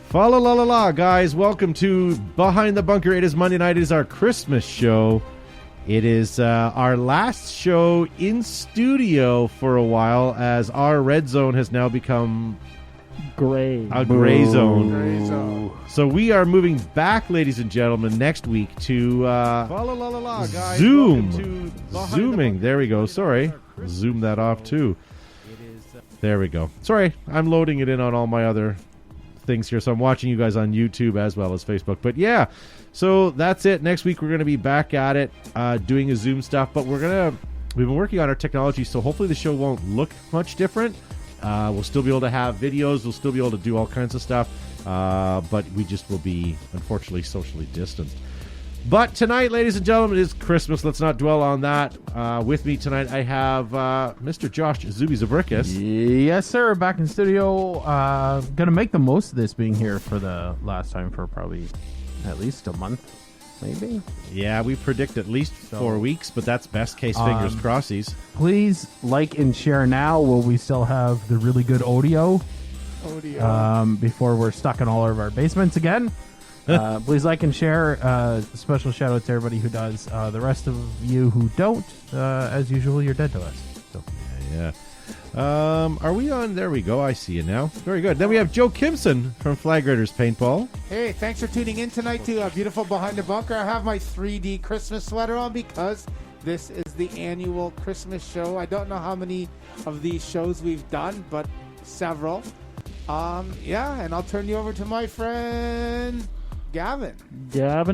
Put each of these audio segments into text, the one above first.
Fa la la la la, guys. Welcome to Behind the Bunker. It is Monday night. It is our Christmas show. It is our last show in studio for a while, as our red zone has now become a gray zone. So we are moving back, ladies and gentlemen, next week to Zoom. Zooming. There we go. Sorry. Zoom that off too. There we go. Sorry, I'm loading it in on all my other things here, so I'm watching you guys on YouTube as well as Facebook. But yeah, so that's it. Next week we're going to be back at it, doing a Zoom stuff, but we've been working on our technology, so hopefully the show won't look much different. We'll still be able to have videos, we'll still be able to do all kinds of stuff, but we just will be, unfortunately, socially distanced. But tonight, ladies and gentlemen, it is Christmas. Let's not dwell on that. With me tonight, I have Mr. Josh Zuby Zabrikis. Yes, sir. Back in studio. Gonna make the most of this being here for the last time for probably at least a month, maybe. Yeah, we predict at least 4 weeks, but that's best case. Fingers crossies. Please like and share now while we still have the really good audio. Before we're stuck in all of our basements again. Please like and share. Special shout out to everybody who does. The rest of you who don't, as usual, you're dead to us. So. Yeah. Are we on? There we go. I see you now. Very good. Then we have Joe Kimson from Flag Raiders Paintball. Hey, thanks for tuning in tonight to beautiful Behind the Bunker. I have my 3D Christmas sweater on because this is the annual Christmas show. I don't know how many of these shows we've done, but several. Yeah, and I'll turn you over to my friend Gavin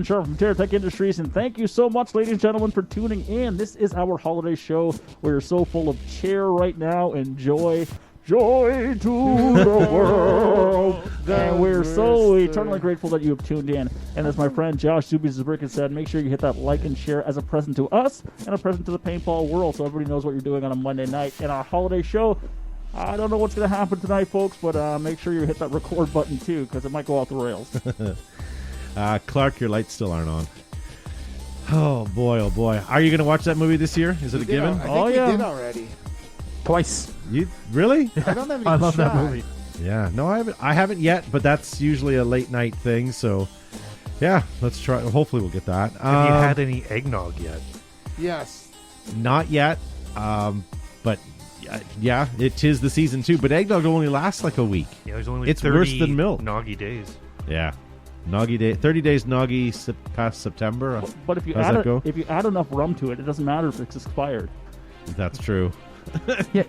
Sharp from TerraTech Industries, and thank you so much, ladies and gentlemen, for tuning in. This is our holiday show. We're so full of cheer right now and joy to the world. And we're so eternally grateful that you have tuned in. And as my friend Josh Zuby Zabrikis said, make sure you hit that like and share as a present to us and a present to the paintball world, so everybody knows what you're doing on a Monday night. And our holiday show, I don't know what's going to happen tonight, folks, but make sure you hit that record button too, because it might go off the rails. Clark, your lights still aren't on. Oh boy. Are you going to watch that movie this year? Is it a given? I think we did already. Twice. You really? I don't have any I love shot. that movie. Yeah. No, I haven't yet, but that's usually a late night thing, so yeah, let's try. Hopefully we'll get that. Have you had any eggnog yet? Yes. Not yet. But yeah, it is the season too, but eggnog only lasts like a week. Yeah, there's only it's 30 worse than milk. Noggy days. Yeah. Noggy day, 30 days noggy past September. But if you add enough rum to it, it doesn't matter if it's expired. That's true. Yeah,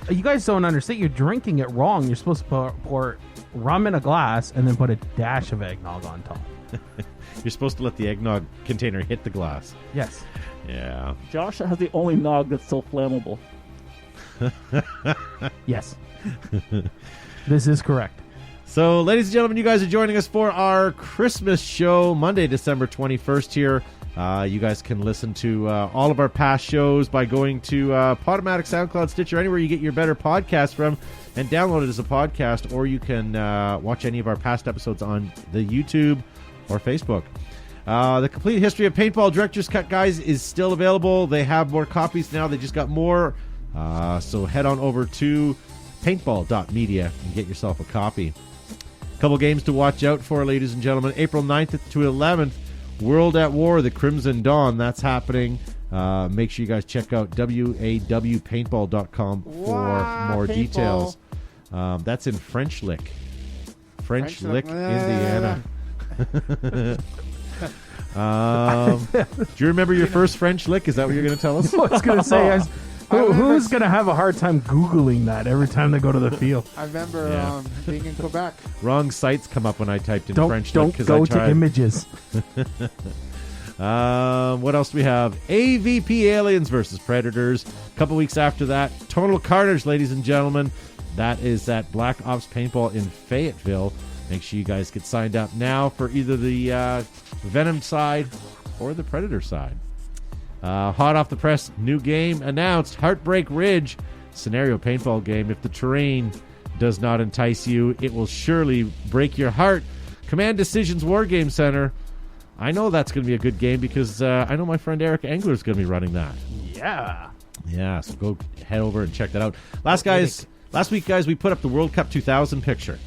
you guys don't understand. You're drinking it wrong. You're supposed to pour rum in a glass and then put a dash of eggnog on top. You're supposed to let the eggnog container hit the glass. Yes. Yeah. Josh has the only nog that's still flammable. Yes. This is correct. So, ladies and gentlemen, you guys are joining us for our Christmas show, Monday, December 21st here. You guys can listen to all of our past shows by going to Podomatic, SoundCloud, Stitcher, anywhere you get your better podcast from, and download it as a podcast, or you can watch any of our past episodes on the YouTube or Facebook. The complete history of Paintball Director's Cut, guys, is still available. They have more copies now. They just got more. So head on over to paintball.media and get yourself a copy. Couple games to watch out for, ladies and gentlemen. April 9th to 11th, World at War, the Crimson Dawn. That's happening. Make sure you guys check out wawpaintball.com for more details. That's in French Lick, Indiana. Do you remember your first French Lick? Is that what you're going to tell us? I was going to say, who's going to have a hard time Googling that every time they go to the field? I remember being in Quebec. Wrong sites come up when I typed in French. Don't go to images. What else do we have? AVP Aliens versus Predators. A couple weeks after that, Total Carnage, ladies and gentlemen. That is at Black Ops Paintball in Fayetteville. Make sure you guys get signed up now for either the Venom side or the Predator side. Hot off the press, new game announced, Heartbreak Ridge, scenario paintball game. If the terrain does not entice you, it will surely break your heart. Command Decisions War Game Center. I know that's going to be a good game because I know my friend Eric Engler is going to be running that. Yeah, so go head over and check that out. Last week, guys, we put up the World Cup 2000 picture.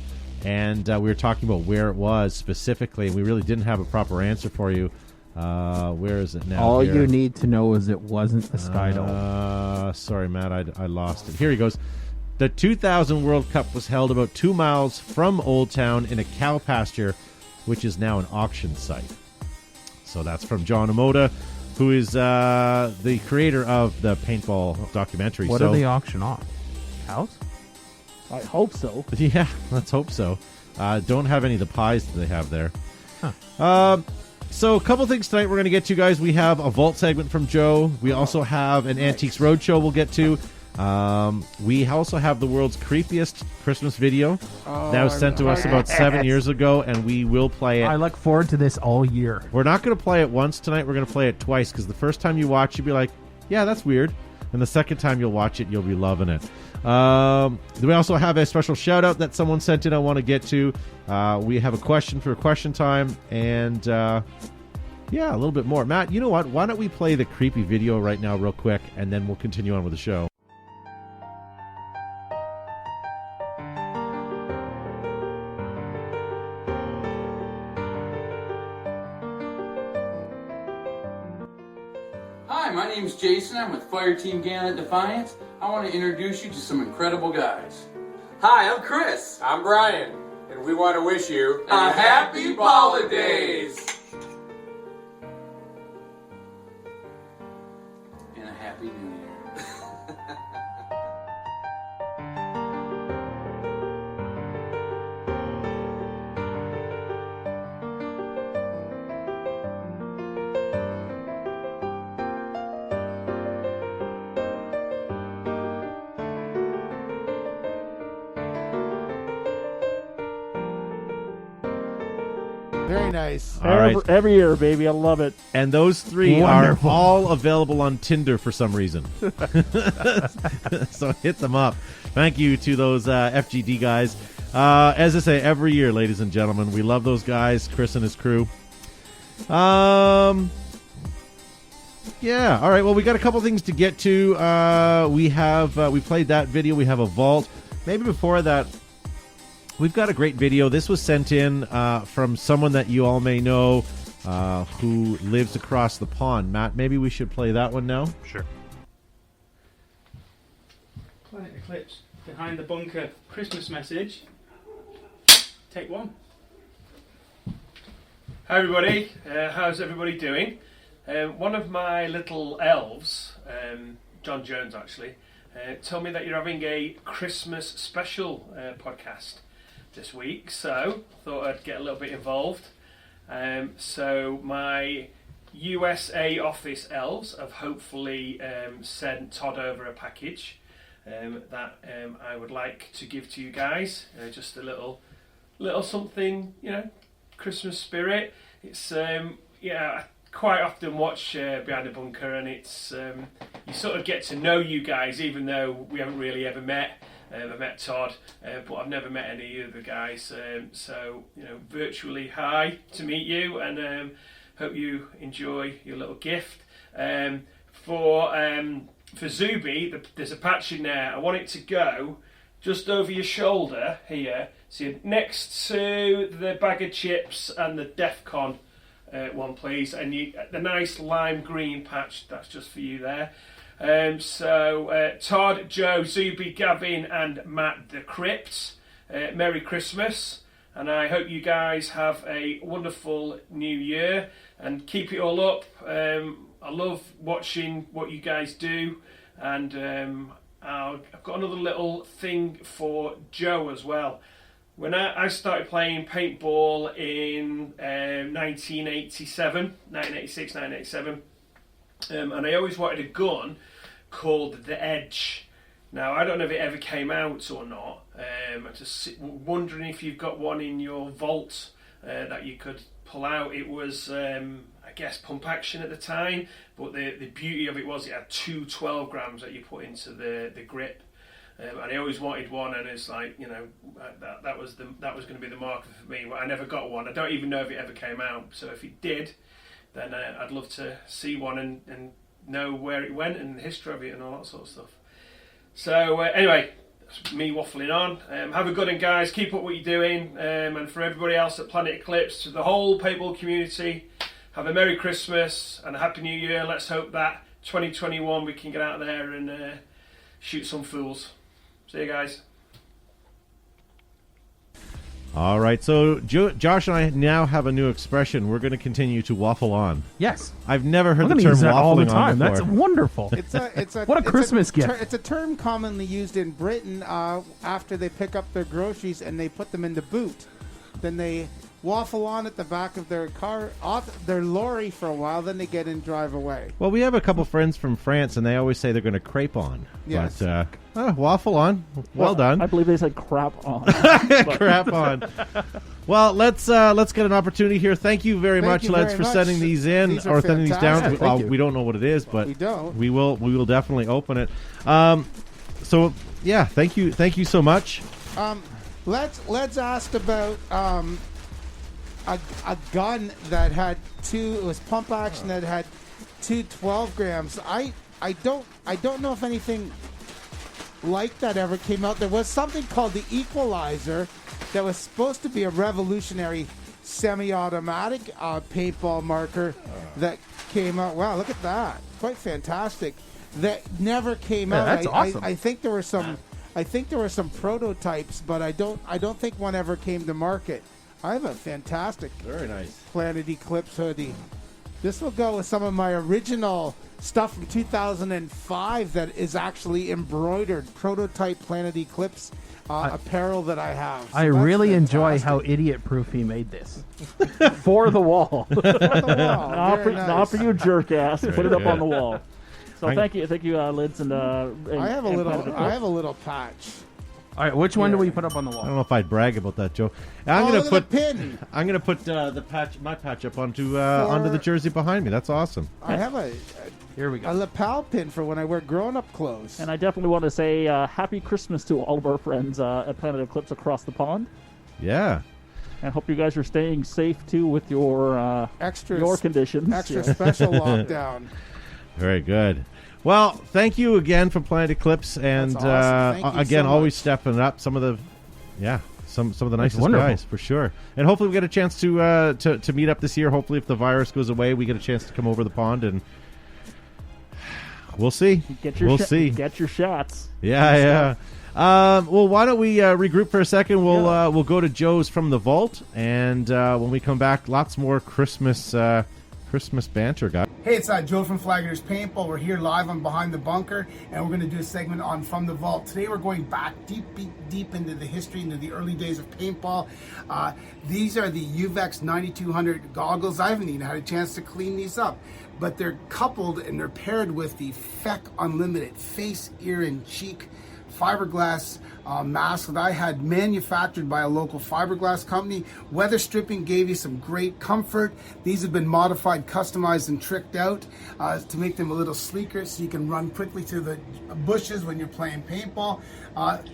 and we were talking about where it was specifically, and we really didn't have a proper answer for you. Where is it now? All here? you need to know is it wasn't the Sky Dome. Sorry, Matt, I lost it. Here he goes. The 2000 World Cup was held about 2 miles from Old Town in a cow pasture, which is now an auction site. So that's from John Omoda, who is the creator of the Paintball documentary. What so, are they auction off? Cows? I hope so. Yeah, let's hope so. Don't have any of the pies that they have there. So a couple things tonight we're going to get to, guys. We have a vault segment from Joe. We also have an Antiques Roadshow we'll get to. We also have the world's creepiest Christmas video that was sent to us about 7 years ago, and we will play it. I look forward to this all year. We're not going to play it once tonight. We're going to play it twice, because the first time you watch, you'll be like, yeah, that's weird. And the second time you'll watch it, you'll be loving it. We also have a special shout-out that someone sent in I want to get to. We have a question for question time, and yeah, a little bit more. Matt, you know what? Why don't we play the creepy video right now real quick, and then we'll continue on with the show. Hi, my name's Jason. I'm with Fireteam Gannett Defiance. I want to introduce you to some incredible guys. Hi, I'm Chris. I'm Brian. And we want to wish you A happy holidays! And a happy new year. Very nice. All right. Every year, baby. I love it. And those three Wonderful. are all available on Tinder for some reason. So hit them up. Thank you to those FGD guys. As I say, every year, ladies and gentlemen, we love those guys, Chris and his crew. Yeah. All right. Well, we got a couple things to get to. We played that video. We have a vault. Maybe before that, we've got a great video. This was sent in from someone that you all may know who lives across the pond. Matt, maybe we should play that one now? Sure. Planet Eclipse, Behind the Bunker Christmas message. Take one. Hi everybody, how's everybody doing? One of my little elves, John Jones actually, told me that you're having a Christmas special podcast this week, so I thought I'd get a little bit involved. So my USA office elves have hopefully sent Todd over a package that I would like to give to you guys. Just a little something, Christmas spirit. It's I quite often watch Behind the Bunker, and it's you sort of get to know you guys, even though we haven't really ever met. I've met Todd, but I've never met any of the guys. So virtually hi to meet you, and hope you enjoy your little gift. For Zuby, there's a patch in there. I want it to go just over your shoulder here, so next to the bag of chips and the DEFCON one, please. And the nice lime green patch, that's just for you there. So Todd, Joe, Zuby, Gavin and Matt the Crypt, Merry Christmas, and I hope you guys have a wonderful new year and keep it all up. I love watching what you guys do, and I've got another little thing for Joe as well. When I started playing paintball in 1986, 1987, and I always wanted a gun called the Edge. Now, I don't know if it ever came out or not. I'm just wondering if you've got one in your vault that you could pull out. It was, I guess, pump action at the time, but the beauty of it was it had two 12 grams that you put into the grip. And I always wanted one, and it's like, that was going to be the marker for me. But I never got one. I don't even know if it ever came out. So if it did, then I'd love to see one and know where it went and the history of it and all that sort of stuff. So anyway, me waffling on. Have a good one, guys. Keep up what you're doing. And for everybody else at Planet Eclipse, to the whole paintball community, have a Merry Christmas and a Happy New Year. Let's hope that 2021 we can get out there and shoot some fools. See you guys. All right, so Josh and I now have a new expression. We're going to continue to waffle on. Yes. I've never heard I'm the gonna term use that all the waffling on time. before. That's wonderful. What a Christmas gift. It's a term commonly used in Britain after they pick up their groceries and they put them in the boot. Then they waffle on at the back of their car, their lorry for a while, then they get in and drive away. Well, we have a couple friends from France, and they always say they're going to crepe on. Yes. But waffle on. Well done. I believe they said crap on. Crap on. Well, let's get an opportunity here. Thank you very much, lads, for sending these in These are or sending these down. fantastic. Thank you. We don't know what it is, but We don't. We will definitely open it. So yeah, thank you so much. Let's ask about a gun that had it was pump action that had 12 grams. I don't know if anything like that ever came out. There was something called the Equalizer that was supposed to be a revolutionary semi-automatic paintball marker that came out. Wow, look at that. Quite fantastic. That never came out. That's awesome. I think there were some prototypes, but I don't think one ever came to market. I have a fantastic Very nice. Planet Eclipse hoodie. This will go with some of my original stuff from 2005 that is actually embroidered prototype Planet Eclipse apparel that I have. So I that's really enjoy fantastic. how idiot-proof he made this. For the wall. On the wall. Very Not nice. for you, jerk ass. Put it up on the wall. So I- thank you, Lids, and I have a little patch. All right, which one do we put up on the I wall? don't know if I'd brag about that, Joe. Look at the pin. I'm gonna put my patch up onto the jersey behind me. That's awesome. I have Here we a go. lapel pin for when I wear grown-up clothes. And I definitely want to say Happy Christmas to all of our friends at Planet Eclipse across the pond. Yeah. And hope you guys are staying safe too with your conditions. Extra Yeah. special lockdown. Very good. Well, thank you again for Planet Eclipse, and That's awesome. Thank you again, so always much. stepping up some of the nicest wonderful. guys for sure. And hopefully, we get a chance to meet up this year. Hopefully, if the virus goes away, we get a chance to come over the pond, and we'll see. Get your We'll see. Get your shots. Yeah. Well, why don't we regroup for a second? We'll go to Joe's from the vault, and when we come back, lots more Christmas banter, guys. Hey, it's Joe from Flaggers Paintball. We're here live on Behind the Bunker, and we're going to do a segment on From the Vault. Today we're going back deep into the history, into the early days of paintball. These are the UVEX 9200 goggles. I haven't even had a chance to clean these up, but they're coupled and they're paired with the FEC Unlimited face, ear, and cheek fiberglass mask that I had manufactured by a local fiberglass company. Weather stripping gave you some great comfort. These have been modified, customized, and tricked out to make them a little sleeker so you can run quickly to the bushes when you're playing paintball.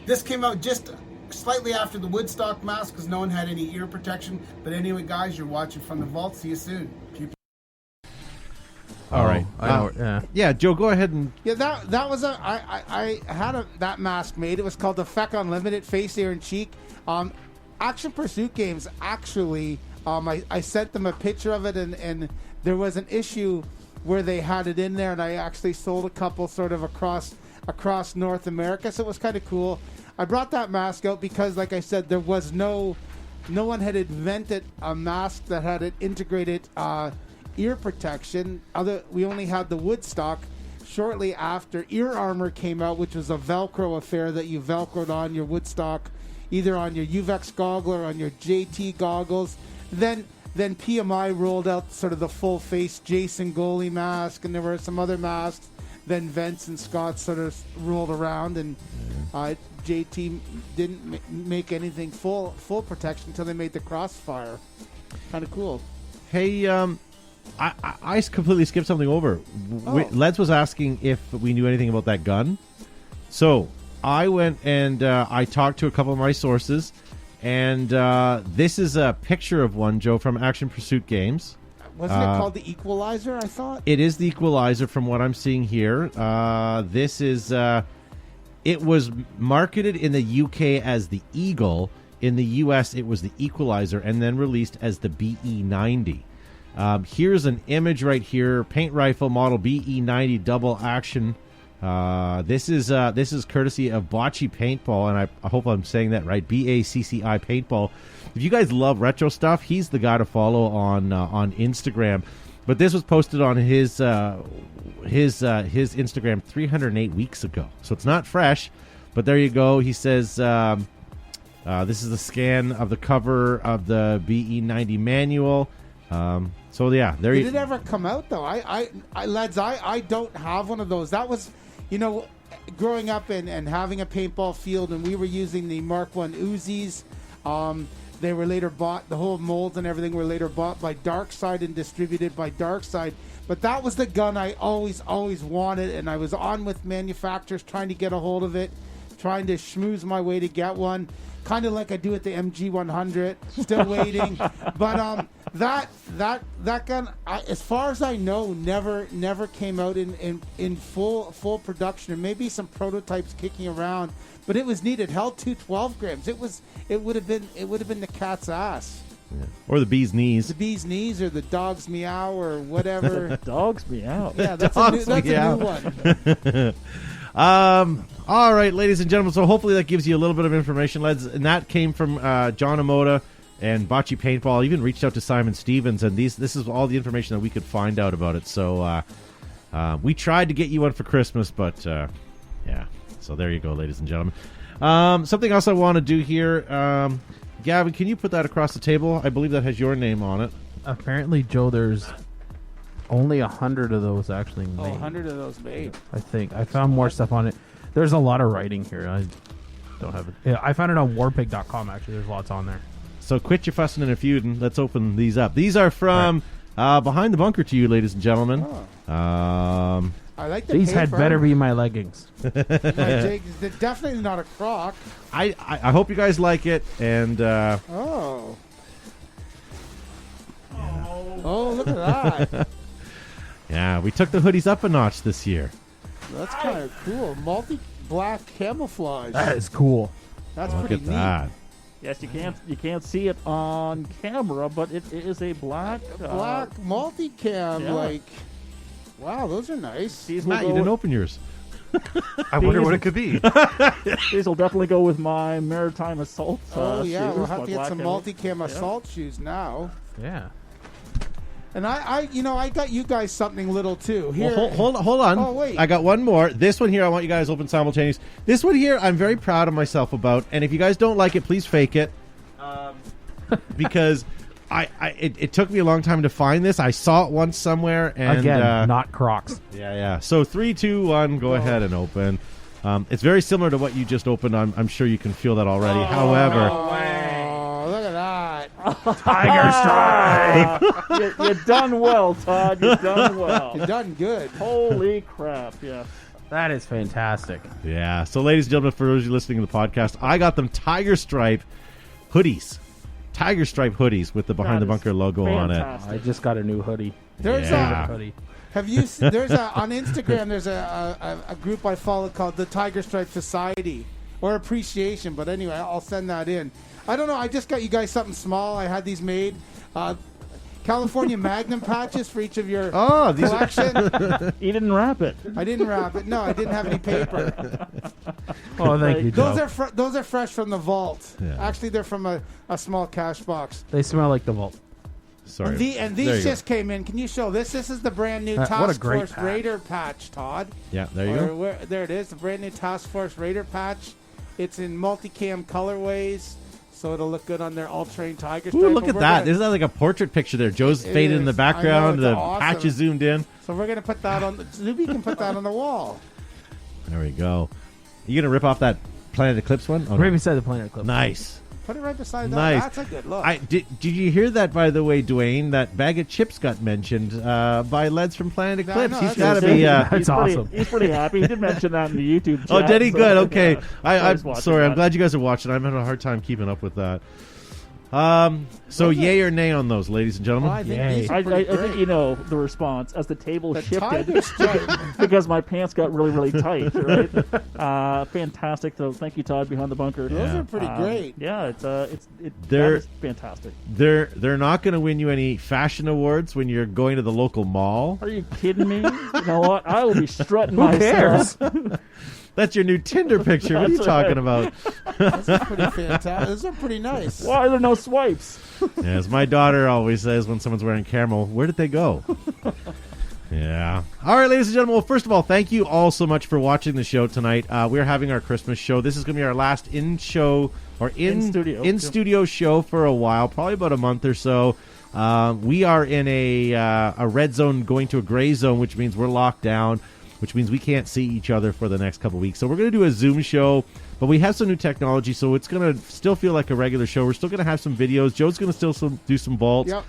This came out just slightly after the Woodstock mask because no one had any ear protection. But anyway, guys, you're watching From the Vault. See you soon. All right. I know. Yeah, Joe, go ahead and Yeah, that was I had that mask made. It was called the FEC Unlimited Face, Ear, and Cheek. Action Pursuit Games actually. I sent them a picture of it, and there was an issue where they had it in there, and I actually sold a couple sort of across North America. So it was kind of cool. I brought that mask out because, like I said, there was no one had invented a mask that had an integrated ear protection. We only had the Woodstock. Shortly after, Ear Armor came out, which was a Velcro affair that you Velcroed on your Woodstock, either on your UVEX goggle or on your JT goggles. Then PMI rolled out sort of the full face Jason goalie mask, and there were some other masks. Then Vince and Scott sort of rolled around, and JT didn't make anything full protection until they made the Crossfire. Kind of cool. Hey, I completely skipped something over. Les was asking if we knew anything about that gun. So I went and I talked to a couple of my sources, and this is a picture of one, Joe, from Action Pursuit Games. Wasn't it called the Equalizer, I thought? It is the Equalizer from what I'm seeing here. This is It was marketed in the UK as the Eagle. In the US, it was the Equalizer, and then released as the BE90. Here's an image right here. Paint rifle model BE90 double action. This is courtesy of Bocce Paintball, and I hope I'm saying that right. BACCI Paintball. If you guys love retro stuff, he's the guy to follow on Instagram. But this was posted on his Instagram 308 weeks ago, so it's not fresh. But there you go. He says this is a scan of the cover of the BE90 manual. So yeah, there. Did it ever come out though? Lads, I don't have one of those. That was, growing up and having a paintball field, and we were using the Mark I Uzis. They were later bought. The whole molds and everything were later bought by Darkside and distributed by Darkside. But that was the gun I always wanted, and I was on with manufacturers trying to get a hold of it, trying to schmooze my way to get one. Kind of like I do at the MG100, still waiting. But that gun, as far as I know, never came out in full production. And maybe some prototypes kicking around, but it was neat. It held 212 grams. It would have been the cat's ass. Yeah. Or the bee's knees. The bee's knees, or the dog's meow, or whatever. Dog's meow. Yeah, that's a new one. All right, ladies and gentlemen. So hopefully that gives you a little bit of information, lads. And that came from John Amoda and Bocce Paintball. I even reached out to Simon Stevens, and this is all the information that we could find out about it. So we tried to get you one for Christmas, but yeah. So there you go, ladies and gentlemen. Something else I want to do here. Gavin, can you put that across the table? I believe that has your name on it. Apparently, Joe, there's only 100 of those actually made. 100 of those made. I think. I found more stuff on it. There's a lot of writing here. I don't have it. Yeah, I found it on warpig.com, actually. There's lots on there. So quit your fussing and a feuding. Let's open these up. These are from Behind the Bunker to you, ladies and gentlemen. Oh. I like the These paper. had better be my leggings. They're definitely not a crock. I hope you guys like it. And Oh, look at that. yeah, we took the hoodies up a notch this year. That's kind of cool. Multi-black camouflage. That is cool. That's Look pretty at neat. that. Yes, you can't see it on camera, but it is a black Black multicam, yeah. like, wow, those are nice. These Matt, you will didn't go, open yours. I wonder what it could be. these will definitely go with my maritime assault. Oh yeah, shoes, we'll have my to get black some camo. multicam assault shoes now. Yeah. And I got you guys something little too. Here, Well, hold on. Oh, wait. I got one more. This one here, I want you guys to open simultaneous. This one here, I'm very proud of myself about. And if you guys don't like it, please fake it. Because it took me a long time to find this. I saw it once somewhere. And, Again, not Crocs. Yeah. So 3, 2, 1, go ahead and open. It's very similar to what you just opened. I'm sure you can feel that already. However, oh, look at that. Tiger Stripe. You've done well, Todd. You've done well. You've done good. Holy crap! Yes. That is fantastic. yeah. So, ladies and gentlemen, for those of you listening to the podcast, I got them Tiger Stripe hoodies. Tiger Stripe hoodies with the Behind the That is Bunker logo on it. fantastic. I just got a new hoodie. There's Yeah. Hoodie. Have you? On Instagram. There's a group I follow called the Tiger Stripe Society or Appreciation. But anyway, I'll send that in. I don't know. I just got you guys something small. I had these made. California Magnum patches for each of your these collection. You didn't wrap it. I didn't wrap it. No, I didn't have any paper. Oh, thank you, Joe. Those are fresh from the vault. Yeah. Actually, they're from a small cash box. They smell like the vault. Sorry. And There you these go. just came in. Can you show this? This is the brand new What a Task great Force patch. Raider patch, Todd. Yeah, there you go. There it is, the brand new Task Force Raider patch. It's in multicam colorways, so it'll look good on their all-terrain Tiger Stripe. Ooh, look But at we're that. gonna- Isn't that like a portrait picture there? Joe's It faded in the is. background. I know, The it's awesome. patch is zoomed in. So we're gonna put that on. Zuby can put that on the wall. There we go. You going to rip off that Planet Eclipse one? Oh, no. Right beside the Planet Clip. Nice. Put it right beside that. Nice. That's a good look. Did you hear that, by the way, Dwayne? That bag of chips got mentioned by Leds from Planet Yeah, Eclipse. no, He's that's got to insane. be... That's He's pretty- awesome. He's pretty happy. He did mention that in the YouTube chat. Oh, did he? so, Good. Okay. yeah. I'm was watching sorry. I'm that. glad you guys are watching. I'm having a hard time keeping up with that. So yay or nay on those, ladies and gentlemen? I think Yay. these are I pretty think great. you know the response as the table The shifted tiger stripe. because my pants got really, really tight. Right? Fantastic. So thank you, Todd, behind the bunker. Those are pretty great. Yeah, that They're- is fantastic. They're not going to win you any fashion awards when you're going to the local mall. Are you kidding me? You know what? I will be strutting Who cares? myself. That's your new Tinder picture. What are you That's talking right. about? Those are pretty fantastic. Those are pretty nice. Why are there no swipes? As my daughter always says when someone's wearing camel, where did they go? Yeah. All right, ladies and gentlemen. Well, first of all, thank you all so much for watching the show tonight. We're having our Christmas show. This is going to be our last in-show or in-studio show for a while, probably about a month or so. We are in a red zone going to a gray zone, which means we're locked down, which means we can't see each other for the next couple weeks. So we're going to do a Zoom show, but we have some new technology, so it's going to still feel like a regular show. We're still going to have some videos. Joe's going to still do some vaults. Yep.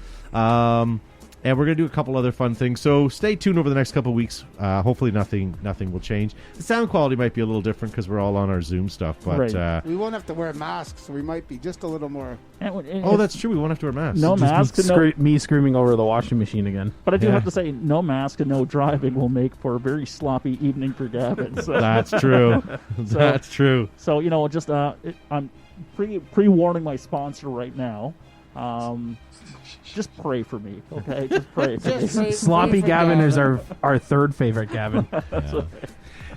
And we're going to do a couple other fun things. So stay tuned over the next couple of weeks. Hopefully nothing will change. The sound quality might be a little different because we're all on our Zoom stuff. But Right. We won't have to wear masks, so we might be just a little more. oh, that's true. We won't have to wear masks. No mask and no. Me screaming over the washing machine again. But I do Yeah. have to say, no mask and no driving will make for a very sloppy evening for Gavin. So, That's true. That's true. so you know, just I'm pre-warning my sponsor right now. Just pray for me, okay? Just pray for me. Just pray Sloppy for Gavin is our third favorite Gavin.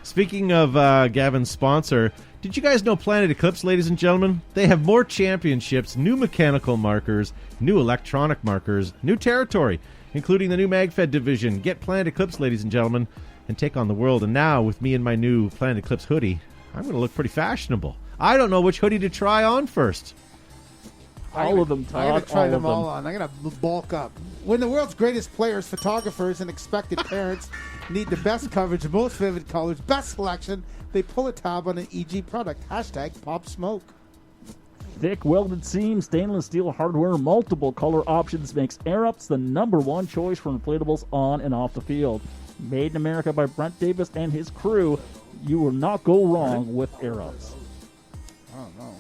Speaking of Gavin's sponsor, did you guys know Planet Eclipse, ladies and gentlemen? They have more championships, new mechanical markers, new electronic markers, new territory, including the new MagFed division. Get Planet Eclipse, ladies and gentlemen, and take on the world. And now, with me in my new Planet Eclipse hoodie, I'm going to look pretty fashionable. I don't know which hoodie to try on first. All of them, Todd. I'm gonna try all them of all on. I'm gonna bulk up. When the world's greatest players, photographers, and expected parents need the best coverage, most vivid colors, best selection, they pull a tab on an EG product. Hashtag Pop Smoke. Thick welded seams, stainless steel hardware, multiple color options makes Air Ups the #1 choice for inflatables on and off the field. Made in America by Brent Davis and his crew, you will not go wrong with Air Ups. Oh no.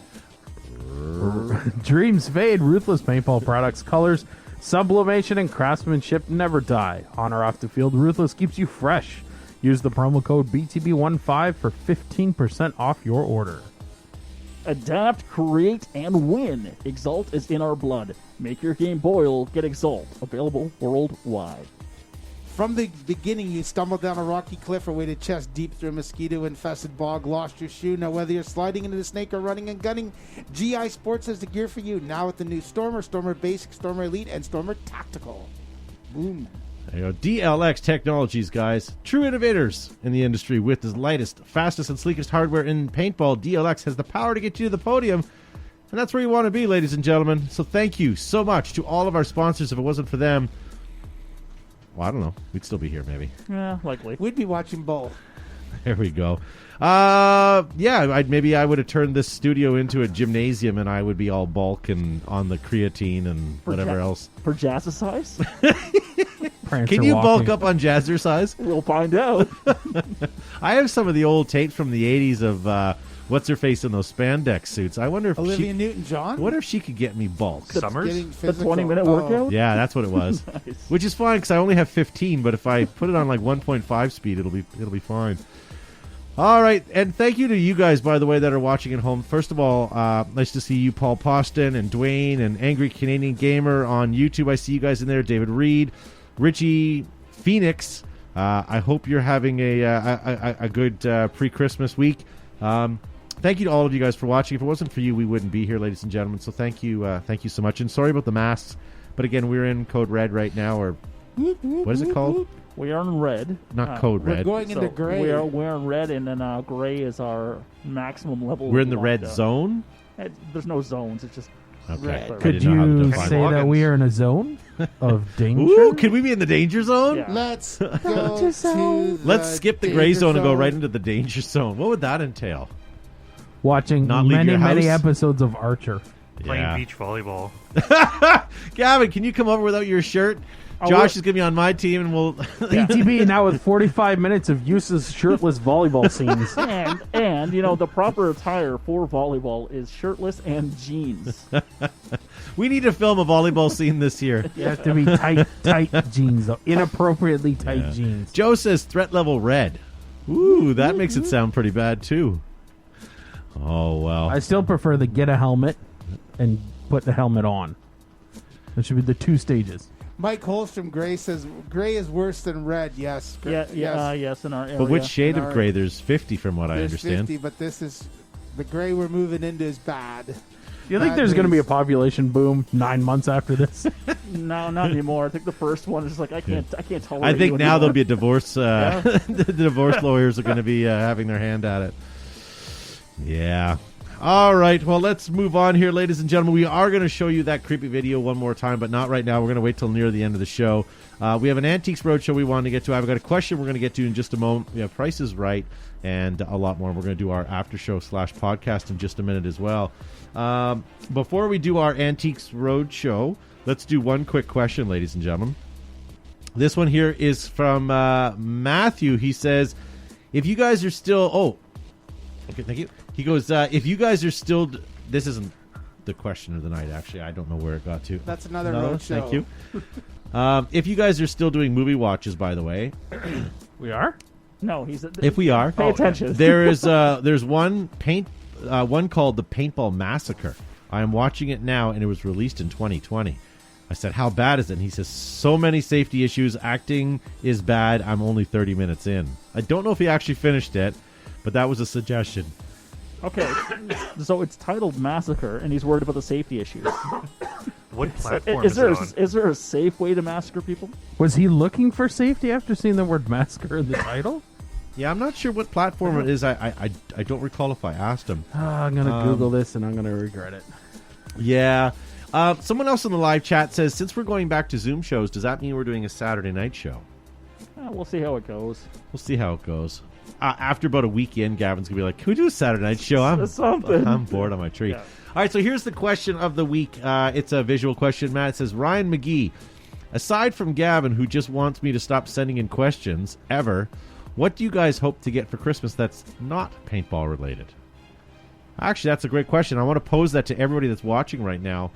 Dreams fade, ruthless paintball products, colors, sublimation, and craftsmanship never die. On or off the field, Ruthless keeps you fresh. Use the promo code BTB15 for 15% off your order. Adapt, create, and win. Exalt is in our blood. Make your game boil. Get Exalt. Available worldwide. From the beginning, you stumbled down a rocky cliff or waded chest deep through a mosquito-infested bog, lost your shoe. Now, whether you're sliding into the snake or running and gunning, GI Sports has the gear for you. Now with the new Stormer, Stormer Basic, Stormer Elite, and Stormer Tactical. Boom. There you go. DLX Technologies, guys. True innovators in the industry with the lightest, fastest, and sleekest hardware in paintball. DLX has the power to get you to the podium, and that's where you want to be, ladies and gentlemen. So thank you so much to all of our sponsors. If it wasn't for them, well, I don't know. We'd still be here, maybe. Yeah, likely. We'd be watching both. There we go. Maybe I would have turned this studio into a gymnasium, and I would be all bulk and on the creatine and whatever else. For Jazzercise? Can you bulk up on Jazzercise? We'll find out. I have some of the old tapes from the 80s of what's her face in those spandex suits. I wonder if Olivia Newton-John? I wonder if she could get me bulk. Getting The physical. 20-minute workout? Yeah, that's what it was. Nice. Which is fine because I only have 15, but if I put it on like 1.5 speed, it'll be fine. All right, and thank you to you guys, by the way, that are watching at home. First of all, nice to see you, Paul Poston and Dwayne and Angry Canadian Gamer on YouTube. I see you guys in there. David Reed, Richie Phoenix. I hope you're having a good pre-Christmas week. Thank you to all of you guys for watching. If it wasn't for you, we wouldn't be here, ladies and gentlemen. So thank you so much. And sorry about the masks, but again, we're in Code Red right now, or what is it called? We are in red. Not Code We're Red. going into gray. We're in red, and then gray is our maximum level. We're in of the red lockdown. zone. There's no zones. It's just Okay. Red. I Could didn't know how to you define say logins. that we are in a zone of danger? Ooh, can we be in the danger zone? Yeah. Let's go to Let's skip the gray danger zone and go right into the danger zone. What would that entail? Watching Not leave many, your many house? episodes of Archer. Playing beach volleyball. Gavin, can you come over without your shirt? Josh is going to be on my team, and we'll... ETB now with 45 minutes of useless shirtless volleyball scenes. And the proper attire for volleyball is shirtless and jeans. We need to film a volleyball scene this year. You have to be tight jeans, though. Inappropriately tight jeans. Joe says threat level red. Ooh, that makes it sound pretty bad, too. Oh, well. I still prefer the get a helmet and put the helmet on. That should be the 2 stages. Mike Holstrom Gray says gray is worse than red. Yes. Yes, in our area. But which shade of gray? There's 50 from what I understand. 50, but this is the gray we're moving into is bad. You think there's going to be a population boom 9 months after this? No, not anymore. I think the first one is just like I can't tolerate. I think you now anymore. there'll be a divorce. The divorce lawyers are going to be having their hand at it. Yeah. All right. Well, let's move on here, ladies and gentlemen. We are going to show you that creepy video one more time, but not right now. We're going to wait till near the end of the show. We have an Antiques Roadshow we wanted to get to. I've got a question we're going to get to in just a moment. We have Price is Right and a lot more. We're going to do our after show / podcast in just a minute as well. Before we do our Antiques Roadshow, let's do one quick question, ladies and gentlemen. This one here is from Matthew. He says, if you guys are still... Oh, okay, thank you. He goes, if you guys are still... This isn't the question of the night, actually. I don't know where it got to. That's another road show. Thank you. If you guys are still doing movie watches, by the way... We are? No, he's... If we are... Pay attention. There's one called The Paintball Massacre. I am watching it now, and it was released in 2020. I said, how bad is it? And he says, so many safety issues. Acting is bad. I'm only 30 minutes in. I don't know if he actually finished it, but that was a suggestion. Okay, so it's titled Massacre, and he's worried about the safety issues. What platform is there a safe way to massacre people? Was he looking for safety after seeing the word massacre in the title? Yeah, I'm not sure what platform it is. I don't recall if I asked him. I'm going to Google this, and I'm going to regret it. Yeah. Someone else in the live chat says, since we're going back to Zoom shows, does that mean we're doing a Saturday night show? We'll see how it goes. We'll see how it goes. After about a week in, Gavin's going to be like, can we do a Saturday night show? I'm bored on my tree. Yeah. All right, so here's the question of the week. It's a visual question, Matt. It says, Ryan McGee, aside from Gavin, who just wants me to stop sending in questions ever, what do you guys hope to get for Christmas that's not paintball related? Actually, that's a great question. I want to pose that to everybody that's watching right now.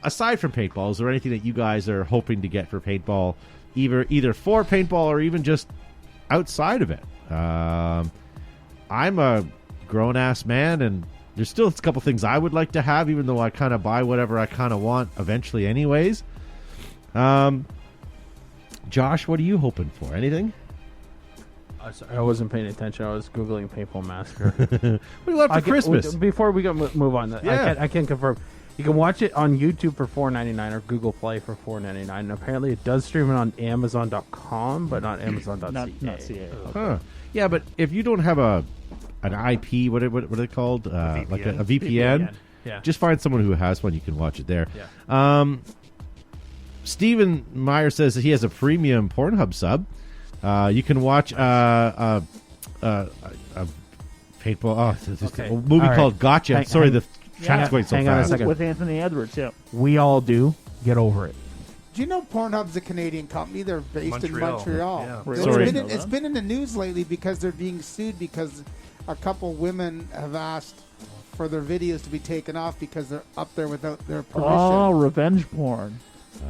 Aside from paintball, is there anything that you guys are hoping to get for paintball, either for paintball or even just outside of it? I'm a grown-ass man, and there's still a couple things I would like to have, even though I kind of buy whatever I kind of want eventually anyways. Josh, what are you hoping for? Anything? Sorry, I wasn't paying attention. I was Googling Paintball Massacre. What do you want for Christmas? Before we move on, I can confirm. You can watch it on YouTube for $4.99 or Google Play for $4.99. And apparently it does stream it on Amazon.com, but not Amazon.ca. Not CA. Huh. Yeah, but if you don't have an IP, what are they called? Like a VPN. Yeah. Just find someone who has one. You can watch it there. Yeah. Stephen Meyer says that he has a premium Pornhub sub. You can watch a paintball. A movie called Gotcha. The chat's going so hang on a fast. second. With Anthony Edwards, yeah. We all do. Get over it. Do you know Pornhub's a Canadian company? They're based in Montreal. Yeah. Sorry. It's been in the news lately because they're being sued because a couple women have asked for their videos to be taken off because they're up there without their permission. Oh, revenge porn.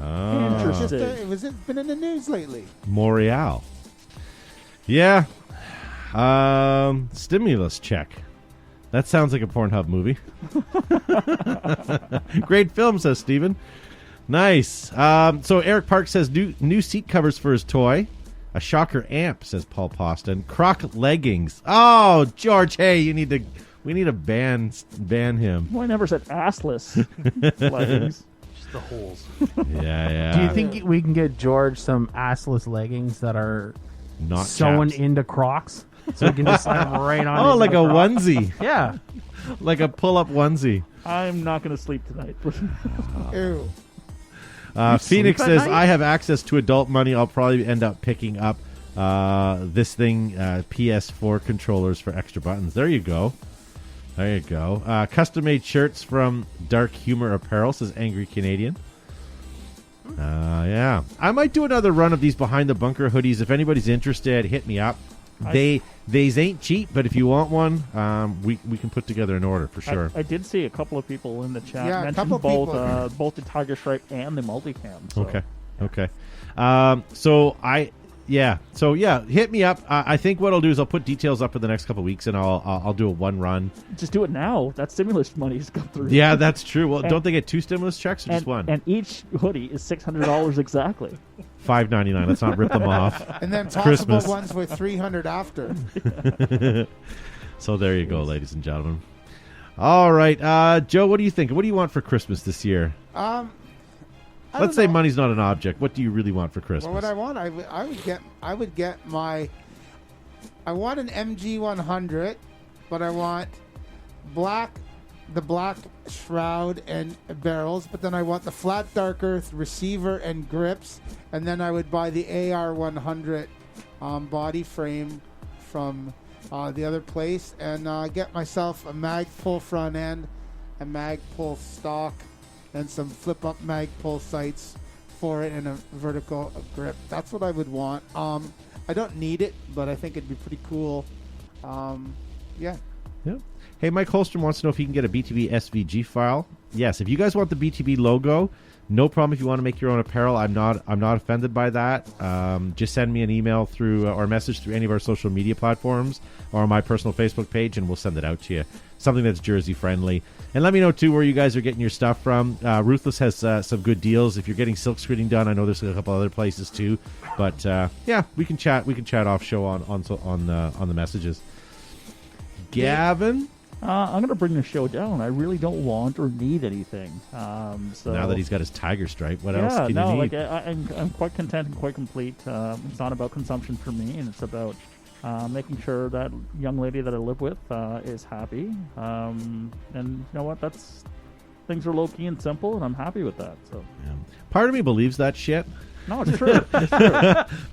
Interesting. It's been in the news lately. Montreal. Yeah. Stimulus check. That sounds like a Pornhub movie. Great film, says Steven. Nice. So Eric Park says new seat covers for his toy. A shocker amp, says Paul Poston. Croc leggings. Oh, George, hey, we need to ban him. Well, I never said assless leggings. Just the holes. Yeah. Do you think we can get George some assless leggings that are not sewn chaps. into Crocs? So we can just slide them right on. Oh, like a onesie. Yeah. Like a pull-up onesie. I'm not going to sleep tonight. Ew. Phoenix at says, night? I have access to adult money. I'll probably end up picking up this thing, PS4 controllers for extra buttons. There you go. Custom-made shirts from Dark Humor Apparel, says Angry Canadian. Yeah. I might do another run of these Behind the Bunker hoodies. If anybody's interested, hit me up. They ain't cheap, but if you want one, we can put together an order for sure. I did see a couple of people in the chat Yeah, a mention couple both both the Tiger Stripe and the multicam. So. Okay. So hit me up. I think what I'll do is I'll put details up for the next couple of weeks, and I'll do a one run. Just do it now. That stimulus money's come through. Yeah, that's true. Well, don't they get 2 stimulus checks or just one? And each hoodie is $600 exactly. $5.99. Let's not rip them off. And then possible Christmas. ones with $300 after. So there you go, ladies and gentlemen. All right, Joe, what do you think? What do you want for Christmas this year? Let's say money's not an object. What do you really want for Christmas? Well, what I want, I would get I want an MG 100, but I want the black shroud and barrels, but then I want the flat dark earth receiver and grips, and then I would buy the AR 100 body frame from the other place, and get myself a mag pull front end, a mag pull stock, and some flip up mag pull sights for it, and a vertical grip. That's what I would want. I don't need it, but I think it'd be pretty cool. Yeah. Hey, Mike Holstrom wants to know if he can get a BTB SVG file. Yes, if you guys want the BTB logo, no problem. If you want to make your own apparel, I'm not offended by that. Just send me an email through or message through any of our social media platforms or my personal Facebook page, and we'll send it out to you. Something that's Jersey friendly. And let me know too where you guys are getting your stuff from. Ruthless has some good deals. If you're getting silk screening done, I know there's a couple other places too. But we can chat. We can chat off show on the messages. Gavin. I'm going to bring the show down. I really don't want or need anything. So now that he's got his tiger stripe, what else can you need? I'm quite content and quite complete. It's not about consumption for me, and it's about making sure that young lady that I live with is happy. And you know what? Things are low key and simple, and I'm happy with that. So, part of me believes that shit. No, it's true. It's true.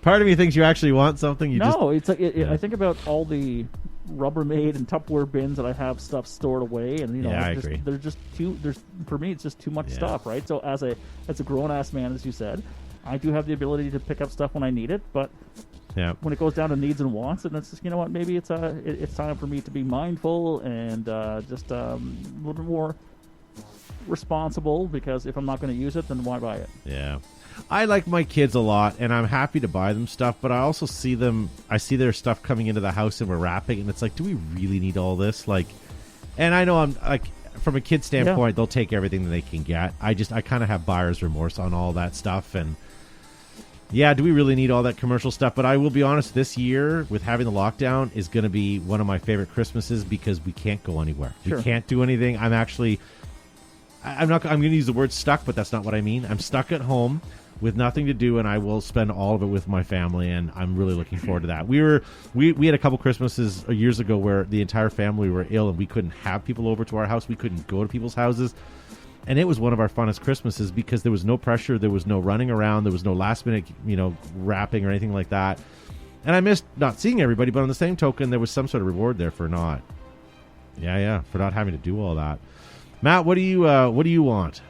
Part of me thinks you actually want something. It's like I think about all the Rubbermaid and Tupperware bins that I have stuff stored away, and I agree. There's just for me it's just too much stuff, right? So as a grown ass man, as you said, I do have the ability to pick up stuff when I need it, but when it goes down to needs and wants, and that's just, you know what, maybe it's time for me to be mindful and just a little bit more responsible, because if I'm not going to use it, then why buy it? Yeah. I like my kids a lot, and I'm happy to buy them stuff, but I also see their stuff coming into the house and we're wrapping, and it's like, do we really need all this? Like, and I know I'm like, from a kid standpoint, they'll take everything that they can get. I kind of have buyer's remorse on all that stuff, and do we really need all that commercial stuff? But I will be honest, this year, with having the lockdown, is going to be one of my favorite Christmases because we can't go anywhere. Sure. We can't do anything. I'm going to use the word stuck, but that's not what I mean. I'm stuck at home with nothing to do, and I will spend all of it with my family, and I'm really looking forward to that. We had a couple Christmases years ago where the entire family were ill, and we couldn't have people over to our house. We couldn't go to people's houses, and it was one of our funnest Christmases because there was no pressure, there was no running around, there was no last minute, wrapping or anything like that. And I missed not seeing everybody, but on the same token, there was some sort of reward there for not having to do all that. Matt, what do you want?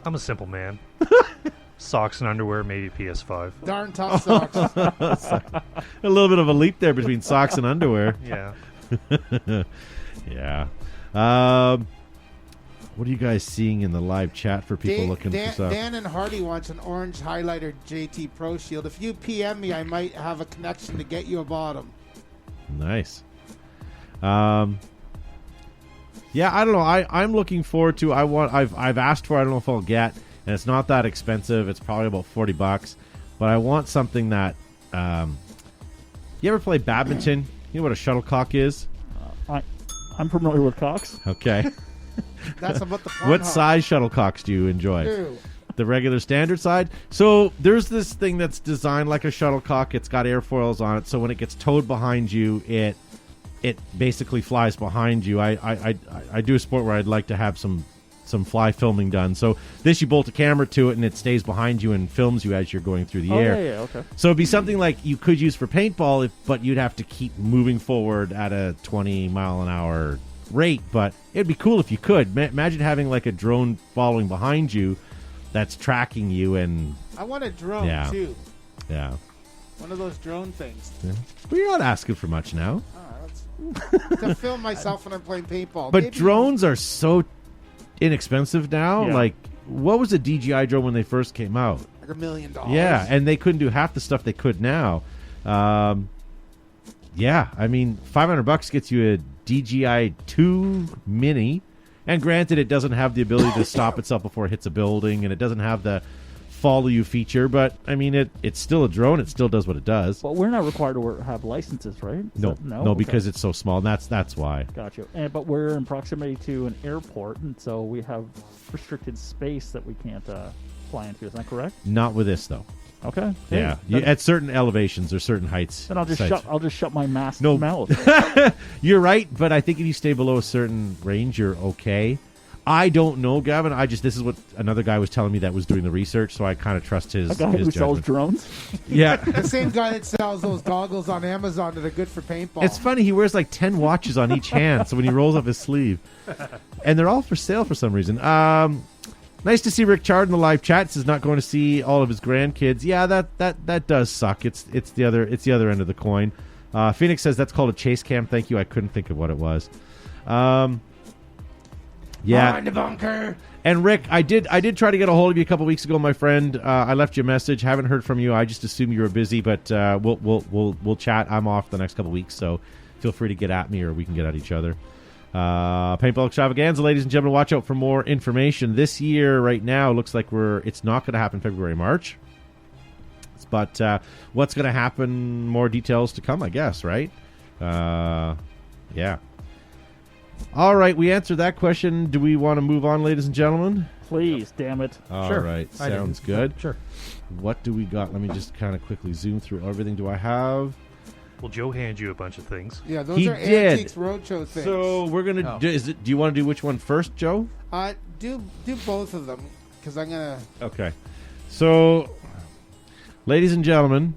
I'm a simple man. Socks and underwear, maybe PS5. Darn tough socks. A little bit of a leap there between socks and underwear. Yeah. Yeah. What are you guys seeing in the live chat for people looking for stuff? Dan and Hardy wants an orange highlighter JT Pro Shield. If you PM me, I might have a connection to get you a bottom. Nice. I don't know. I'm looking forward to. I've asked for. I don't know if I'll get. And it's not that expensive. It's probably about $40. But I want something that... you ever play badminton? You know what a shuttlecock is? I'm familiar with cocks. Okay. That's about the What size shuttlecocks do you enjoy? 2. The regular standard side? So there's this thing that's designed like a shuttlecock. It's got airfoils on it. So when it gets towed behind you, it basically flies behind you. I do a sport where I'd like to have some fly filming done. So this, you bolt a camera to it and it stays behind you and films you as you're going through the air. Yeah, okay. So it'd be something like you could use for paintball, but you'd have to keep moving forward at a 20 mile an hour rate. But it'd be cool if you could. Imagine having like a drone following behind you that's tracking you and I want a drone Yeah. too. yeah. One of those drone things. But you're not asking for much now. To film myself when I'm playing paintball. But Maybe- drones are so inexpensive now. Yeah. Like, what was a DJI drone when they first came out? like $1 million. Yeah, and they couldn't do half the stuff they could now. Yeah, I mean, $500 gets you a DJI 2 Mini, and granted, it doesn't have the ability to stop itself before it hits a building, and it doesn't have the follow you feature. But I mean, it's still a drone. It still does what it does. But we're not required to have licenses, right? Is No, that- no, Okay. because it's so small. And that's why. Gotcha. But we're in proximity to an airport, and so we have restricted space that we can't fly into. Is that correct? Not with this though. Okay. Yeah, Hey, at certain elevations or certain heights. then I'll just sites. shut my mask No. mouth. You're right, but I think if you stay below a certain range, you're okay. I don't know, Gavin. This is what another guy was telling me that was doing the research, so I kind of trust his. A guy his who sells judgment. drones. Yeah, The same guy that sells those goggles on Amazon that are good for paintball. it's funny. He wears like 10 watches on each hand, so when he rolls up his sleeve, and they're all for sale for some reason. Nice to see Rick Chard in the live chat. Says not going to see all of his grandkids. Yeah, that does suck. It's the other end of the coin. Phoenix says that's called a chase cam. Thank you. I couldn't think of what it was. Yeah. Behind the bunker. And Rick, I did try to get a hold of you a couple weeks ago, my friend. I left you a message. Haven't heard from you. I just assumed you were busy, but we'll chat. I'm off the next couple weeks, so feel free to get at me, or we can get at each other. Paintball Extravaganza, ladies and gentlemen. Watch out for more information this year. Right now, it looks like it's not going to happen February, March. But what's going to happen? More details to come, I guess. Right? Yeah. All right, we answered that question. Do we want to move on, ladies and gentlemen? Please, damn it. All Sure. right, I do. sounds good. Sure. What do we got? Let me just kind of quickly zoom through everything. Do I have? Well, Joe hands you a bunch of things. Yeah, those He are did. Antiques Roadshow things. So we're gonna. Oh. Do you want to do which one first, Joe? Do both of them because I'm gonna. Okay. So, ladies and gentlemen,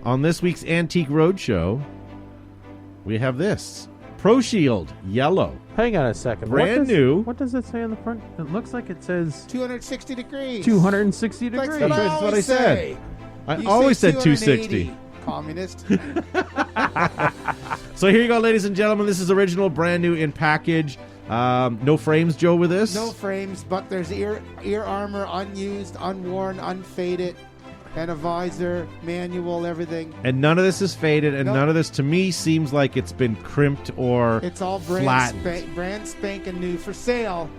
on this week's Antique Roadshow, we have this Pro Shield Yellow. Hang on a second. Brand new. What does it say on the front? It looks like it says 260 degrees. 260 That's degrees. what I That's what I always said. say. I You always say said 260. 280, Communist. So here you go, ladies and gentlemen. This is original, brand new in package. No frames, Joe, with this. No frames, but there's ear armor, unused, unworn, unfaded, and a visor, manual, everything. And none of this is faded, and Nope. none of this, to me, seems like it's been crimped or It's all flattened. brand spanking new for sale.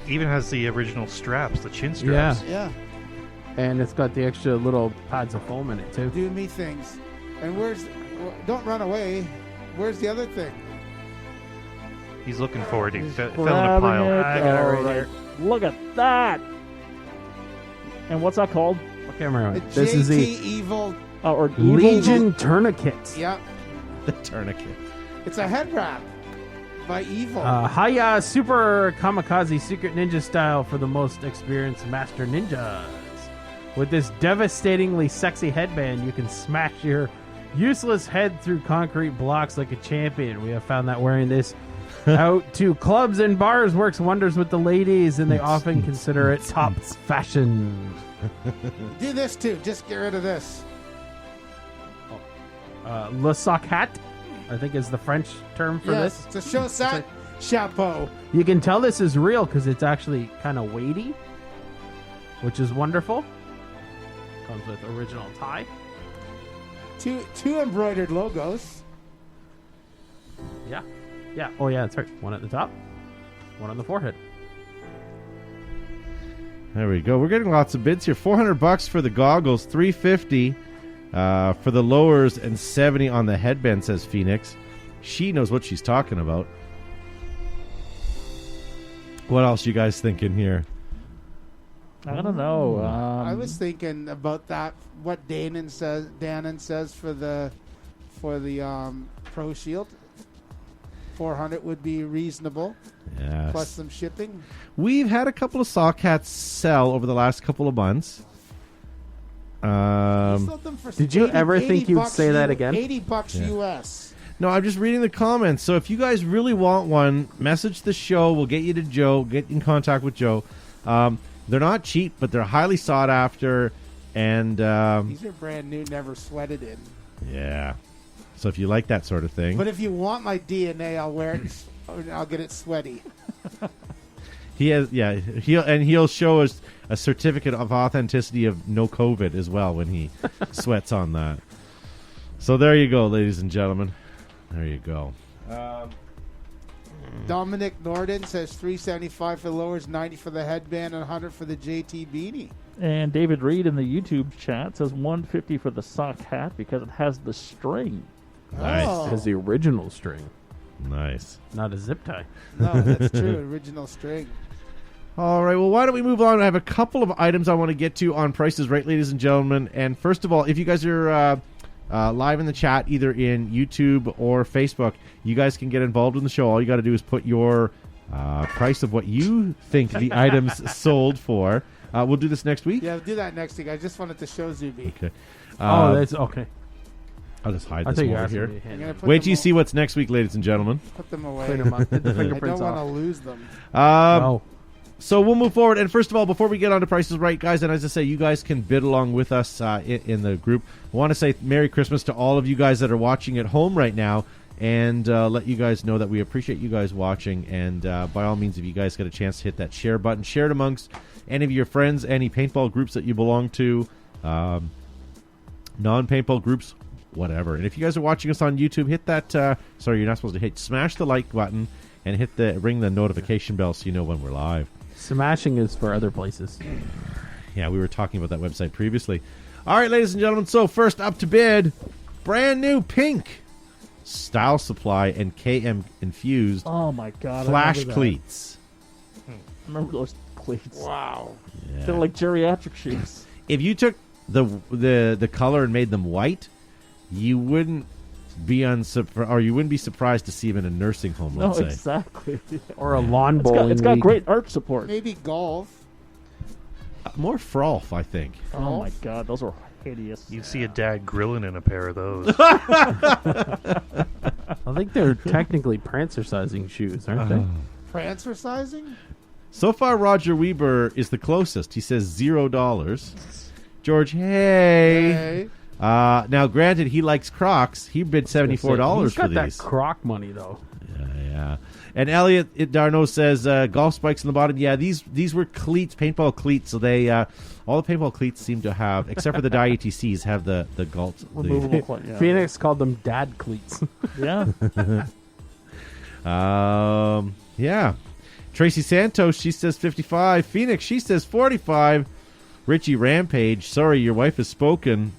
Even has the original straps, the chin straps. Yeah. Yeah, And it's got the extra little pads of foam in it, too. do me things. And don't run away. Where's the other thing? He's looking forward. He He's fell in a grabbing pile. it. I got it right All here. Look at that. And what's that called? What camera am I? The This is JT the Evil. Or Evil? Legion Tourniquet. Yeah, the tourniquet. it's a head wrap by Evil. Hiya Super Kamikaze Secret Ninja style for the most experienced master ninjas. With this devastatingly sexy headband, you can smash your useless head through concrete blocks like a champion. We have found that wearing this out to clubs and bars works wonders with the ladies, and they often consider it top fashion. Do this too. Just get rid of this. Le Sock Hat, I think is the French term for Yes, this. it's a chaussette chapeau. You can tell this is real because it's actually kind of weighty, which is wonderful. Comes with original tie. Two embroidered logos. Yeah. Yeah. Oh, yeah, that's right. One at the top, one on the forehead. There we go. We're getting lots of bids here. $400 for the goggles, $350 for the lowers, and $70 on the headband, says Phoenix. She knows what she's talking about. What else you guys thinking here? I don't know. I was thinking about that. What Danon says for the Pro Shield. 400 would be reasonable, Yes. plus some shipping. We've had a couple of sock hats sell over the last couple of months. You sold them for Did you 80 ever think you'd bucks say that again? $80 Yeah. US. No, I'm just reading the comments. So if you guys really want one, message the show. We'll get you to Joe. Get in contact with Joe. They're not cheap, but they're highly sought after. And These are brand new, never sweated in. yeah. So if you like that sort of thing. But if you want my DNA, I'll wear it. I'll get it sweaty. He has, yeah. He'll show us a certificate of authenticity of no COVID as well when he sweats on that. So there you go, ladies and gentlemen. There you go. Dominic Norden says $375 for the lowers, $90 for the headband, and $100 for the JT beanie. And David Reed in the YouTube chat says $150 for the sock hat because it has the string. Nice. Oh. Because the original string, Nice. not a zip tie. No, that's true. Original string. All right, well, why don't we move on? I have a couple of items I want to get to on Price is Right, ladies and gentlemen. And first of all, if you guys are live in the chat, either in YouTube or Facebook, you guys can get involved in the show. All you got to do is put your price of what you think the items sold for. We'll do this next week. Yeah, do that next week. I just wanted to show Zuby. Okay. That's okay. I'll just hide I this thought you over asked here. me to hand I'm gonna them. put Wait them till you all- see what's next week, ladies and gentlemen. Put them away. Clean them up. Get the I don't fingerprints want to off. lose them. Oh, So we'll move forward. And first of all, before we get on to Prices Right, guys, and as I say, you guys can bid along with us in the group. I want to say Merry Christmas to all of you guys that are watching at home right now, and let you guys know that we appreciate you guys watching. And by all means, if you guys get a chance to hit that share button, share it amongst any of your friends, any paintball groups that you belong to, non-paintball groups, whatever. And if you guys are watching us on YouTube, hit that, sorry, you're not supposed to hit, smash the like button and ring the notification bell so you know when we're live. smashing is for other places. Yeah, we were talking about that website previously. All right, ladies and gentlemen, so first up to bid, brand new pink Style Supply and KM infused Oh my god! flash I remember that. cleats. I remember those cleats. Wow. Yeah. They're like geriatric shoes. If you took the color and made them white, you wouldn't be you wouldn't be surprised to see them in a nursing home. No, Let's say exactly. Or a lawn It's bowling got league. great arch support. Maybe golf. more frolf, I think. Oh my god, those are hideous. You'd see a dad grilling in a pair of those. I think they're technically prancer-sizing shoes, aren't they? Prancer-sizing? So far, Roger Weber is the closest. He says $0. George, hey. Now, granted, he likes Crocs. He bid $74 He's for got that these. Croc money, though. Yeah. And Elliot Darno says golf spikes on the bottom. Yeah, these were cleats, paintball cleats. So they all the paintball cleats seem to have, except for the IETCs, have the galt. Removable cleat, yeah. Phoenix called them dad cleats. Yeah. Yeah. Tracy Santos, she says 55. Phoenix, she says 45. Richie Rampage, sorry, your wife has spoken.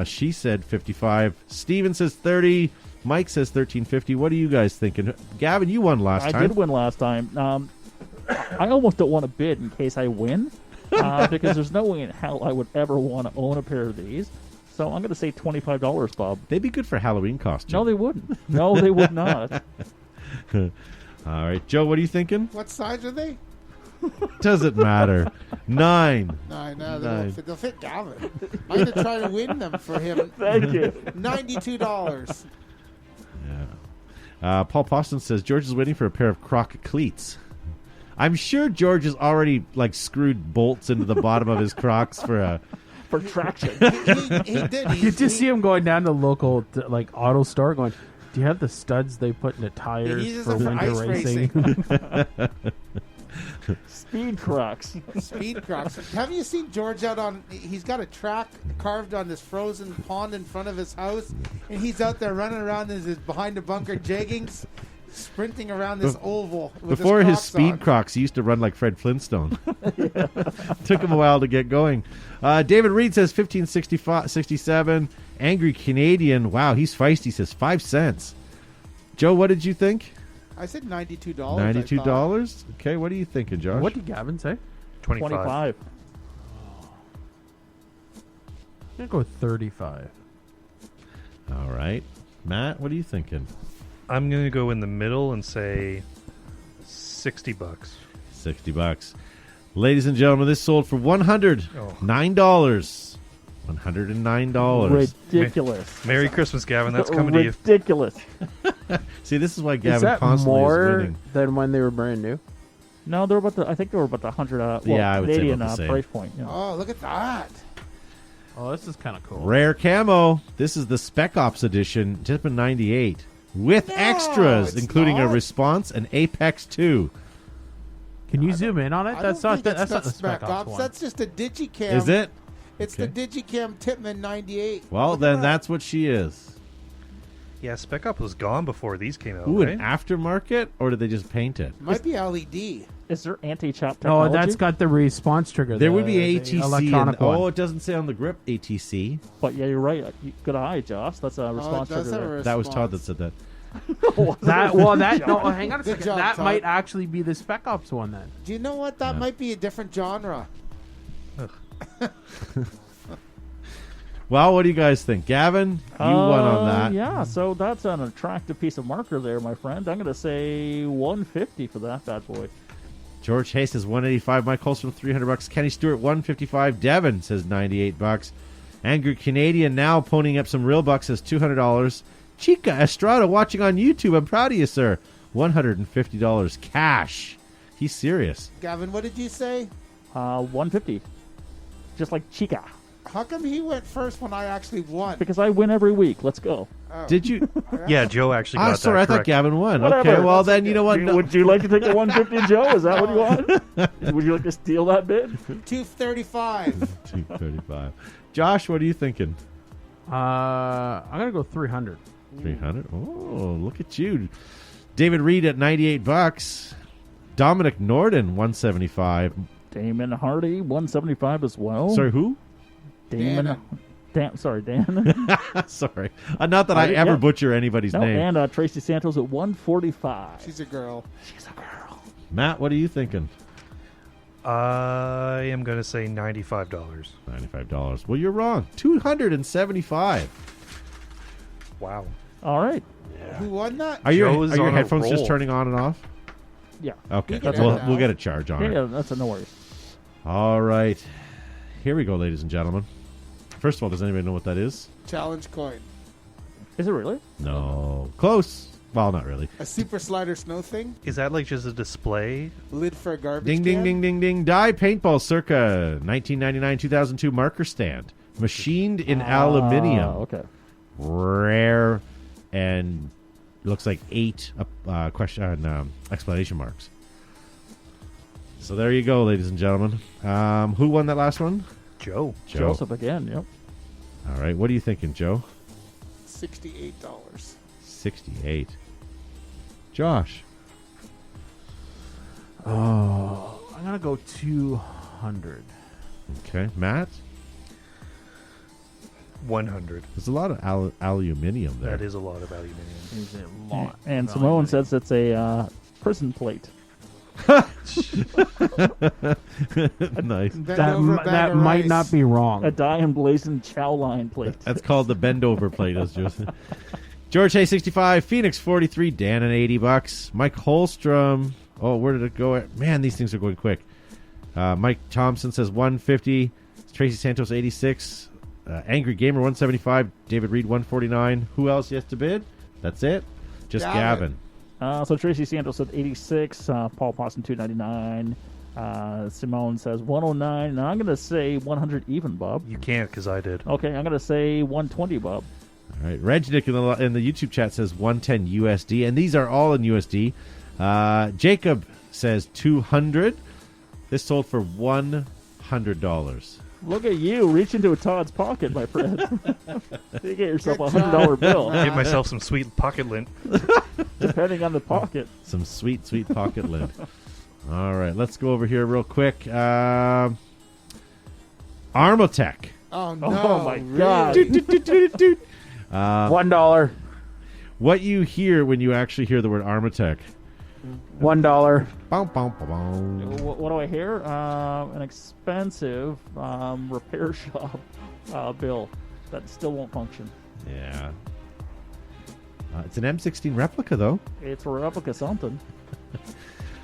She said 55. Steven says 30. Mike says 1350. What are you guys thinking? Gavin, you won last time. I did win last time. I almost don't want to bid in case I win, because there's no way in hell I would ever want to own a pair of these. So I'm going to say $25, Bob. They'd be good for Halloween costume. No, they wouldn't. No, they would not. All right, Joe, what are you thinking? What size are they? Doesn't matter. 9. No, they'll fit Gavin. I'm going to try to win them for him. Thank you. $92. Yeah. Paul Poston says George is waiting for a pair of Croc cleats. I'm sure George has already screwed bolts into the bottom of his Crocs for traction. He did. You just see him going down to the local auto store going, do you have the studs they put in the tires for winter racing? Speed Crocs. Speed Crocs. Have you seen George out on... He's got a track carved on this frozen pond in front of his house, and he's out there running around in his behind the bunker jeggings, sprinting around this oval with before his Crocs speed on. Crocs, he used to run like Fred Flintstone. Took him a while to get going. David Reed says 1567. Angry Canadian, wow, he's feisty, says 5 cents. Joe, what did you think? I said $92. $92? Okay, what are you thinking, Josh? What did Gavin say? 25. I'm going to go with 35. All right. Matt, what are you thinking? I'm going to go in the middle and say $60. $60. Ladies and gentlemen, this sold for $109. $109. Ridiculous. Merry Christmas, Gavin. That's coming to you. Ridiculous. See, this is why Is Gavin that constantly is more winning. than when they were brand new? No, they're about the. I think they were about the 100. Yeah, I would say Canadian about the same. price point. Yeah. Oh, look at that. Oh, this is kind of cool. Rare camo. This is the Spec Ops edition, just been 98 with extras, it's including a not. Response and Apex 2. Can you zoom in on it? I That's don't not think that's not the Spec Spec Ops one. That's just a Digicam. Is it? It's Okay. the Digicam Tipman 98. Well, Look at then that. that's what she is. Yeah, Spec Up was gone before these came out, Ooh, right? an aftermarket, or did they just paint it? Might be LED. Is there anti-chop Oh, technology? that's got the response trigger. There the- would be the ATC. electronic one. Oh, it doesn't say on the grip ATC. But yeah, you're right. Good eye, Josh. That's a response does trigger have there. a That was Todd that response. said that. No, hang on a Good second. job, That Todd. might actually be the Spec Ops one then. Do you know what? That might be a different genre. Well, what do you guys think? Gavin, you won on that. Yeah, so that's an attractive piece of marker there, my friend. I'm going to say 150 for that bad boy. George Hay says 185. Mike Holstrom $300. Kenny Stewart 155. Devin says $98. Angry Canadian now ponying up some real bucks says $200. Chica Estrada watching on YouTube. I'm proud of you, sir. $150 cash. He's serious. Gavin, what did you say? 150. Just like Chica. How come he went first when I actually won? Because I win every week. Let's go. Oh. Did you? Yeah, Joe actually got Sorry, that I thought correct. Gavin won. Whatever. Okay, well then you know what? No. Would you like to take the 150, Joe? Is that what you want? Would you like to steal that bid? 235. 235. Josh, what are you thinking? I'm gonna go 300. 300. Oh, look at you. David Reed at $98. Dominic Norden 175. Damon Hardy 175 as well. Sorry, who? Damon. Sorry, Dan. Sorry. Not that I ever Yeah. butcher anybody's No, name. and Tracy Santos at 145. She's a girl. Matt, what are you thinking? I am going to say $95. $95. Well, you're wrong. $275. Wow. All right. Who won that? Are your Joe's on a headphones just roll. turning on and off? Yeah. Okay. We can We'll, edit out. we'll get a charge on Yeah, it. yeah, that's a no worries. All right. Here we go, ladies and gentlemen. First of all, does anybody know what that is? Challenge coin. Is it really? No. Close. Well, not really. A super slider snow thing. Is that like just a display? Lid for a garbage Ding, ding, can. ding, ding, ding. Die Paintball circa 1999-2002 marker stand. Machined in aluminium. Okay. Rare and looks like 8 explanation marks. So there you go, ladies and gentlemen. Who won that last one? Joe. Joe. Joseph again, yep. All right. What are you thinking, Joe? $68. 68. Josh. Oh, I'm gonna go 200. Okay. Matt? 100. There's a lot of aluminium there. That is a lot of aluminium. Is a lot. And Simone says it's a prison plate. Nice. Bend That, over, bag that of might rice. not be wrong. A die emblazoned chow line plate. That's called the bend over plate, as Joseph. George Hay 65, Phoenix 43, Dan at $80. Mike Holstrom. Oh, where did it go? Man, these things are going quick. Mike Thompson says 150. Tracy Santos 86. Angry Gamer 175. David Reed 149. Who else has to bid? That's it. Just Gavin. So Tracy Santos said 86. Paul Poston 299. Simone says 109. And I'm going to say 100 even, Bob. You can't because I did. Okay, I'm going to say 120, Bob. All right. Regnick in the YouTube chat says 110 USD. And these are all in USD. Jacob says 200. This sold for $100. Look at you. Reach into Todd's pocket, my friend. You get yourself a $100 bill, Get myself some sweet pocket lint. depending on the pocket. Some sweet, sweet pocket lint. All right. Let's go over here real quick. Armotech. Oh, no. Oh, my really? God. $1. What you hear when you actually hear the word Armotech? $1. Bow, bow, bow, bow. What do I hear? An expensive repair shop bill that still won't function. Yeah. It's an M16 replica, though. It's a replica something.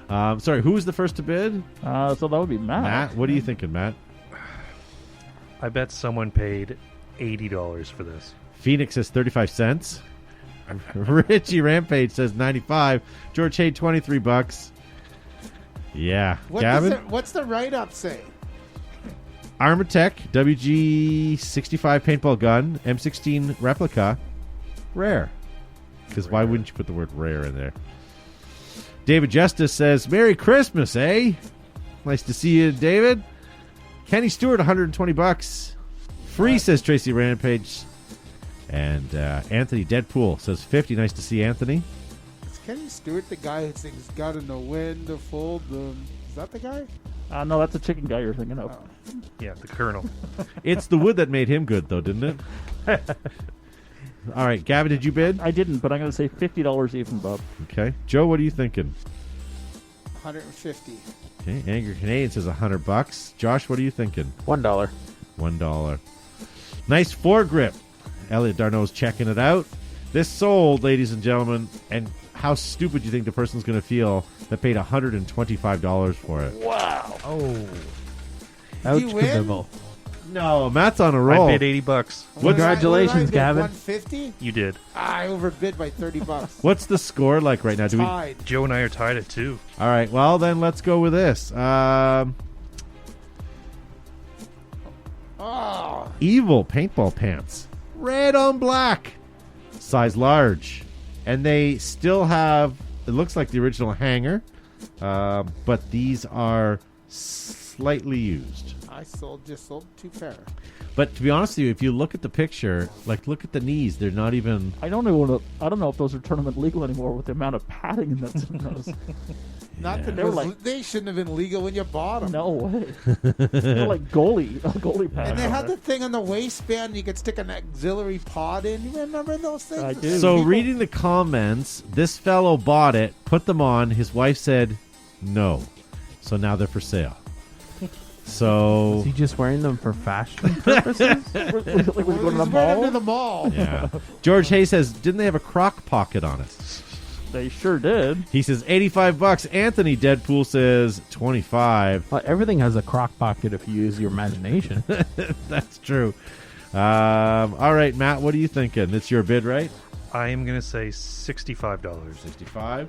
Sorry, who was the first to bid? So that would be Matt. Matt, what are you thinking, Matt? I bet someone paid $80 for this. Phoenix says 35 cents. Richie Rampage says 95. George Hay $23. Yeah. What Gavin? what's the write-up say? Armatech WG65 paintball gun, M16 replica, rare. Because why wouldn't you put the word rare in there? David Justice says, Merry Christmas, eh? Nice to see you, David. Kenny Stewart, $120. Free, says Tracy Rampage. And Anthony Deadpool says 50. Nice to see Anthony. Is Kenny Stewart the guy who sings "Got to Know When to Fold Them"? Is that the guy? No, that's a chicken guy you're thinking of. Yeah, the Colonel. It's the wood that made him good, though, didn't it? All right, Gavin, did you bid? I didn't, but I'm going to say $50 even, Bob. Okay. Joe, what are you thinking? 150. Okay. Angry Canadian says $100. Josh, what are you thinking? $1. $1. Nice foregrip. Elliot Darnow's checking it out. This sold, ladies and gentlemen, and how stupid do you think the person's going to feel that paid $125 for it? Wow. Oh. Did you win? No, Matt's on a roll. I bid $80. Congratulations, Gavin. 150? You did. I overbid by $30. What's the score like right now? Do we? Tied. Joe and I are tied at 2. All right. Well, then let's go with this. Evil paintball pants, red on black, size large, and they still have. It looks like the original hanger, but these are slightly used. I just sold 2 pair. But to be honest with you, if you look at the picture, like look at the knees, they're not even. I don't know if those are tournament legal anymore with the amount of padding that's in those. Not that they shouldn't have been legal when you bought them. No way. They're like goalie pads. And they had the thing on the waistband you could stick an auxiliary pod in. You remember those things? I do. So reading the comments, this fellow bought it, put them on. His wife said no, so now they're for sale. So is he just wearing them for fashion purposes? Like when you go to the mall? To the mall. Yeah. George Hay says, didn't they have a crock pocket on it? They sure did. He says $85. Anthony Deadpool says 25. Well, everything has a crock pocket if you use your imagination. That's true. All right, Matt, what are you thinking? It's your bid, right? I am going to say $65. 65.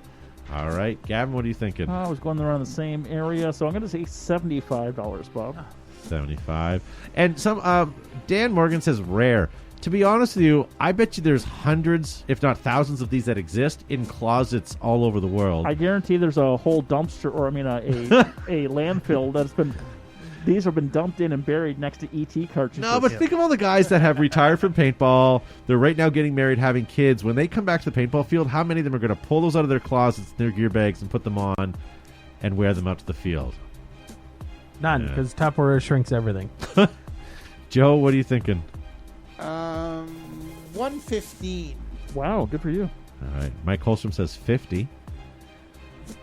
All right, Gavin, what are you thinking? I was going around the same area, so I'm going to say $75, Bob. 75. And some Dan Morgan says rare. To be honest with you, I bet you there's hundreds, if not thousands, of these that exist in closets all over the world. I guarantee there's a whole dumpster, or I mean, a landfill that's been. These have been dumped in and buried next to ET cartridges. No, but think of all the guys that have retired from paintball. They're right now getting married, having kids. When they come back to the paintball field, how many of them are going to pull those out of their closets, their gear bags, and put them on and wear them out to the field? None, because Tupperware shrinks everything. Joe, what are you thinking? 115. Wow, good for you. All right. Mike Holstrom says 50.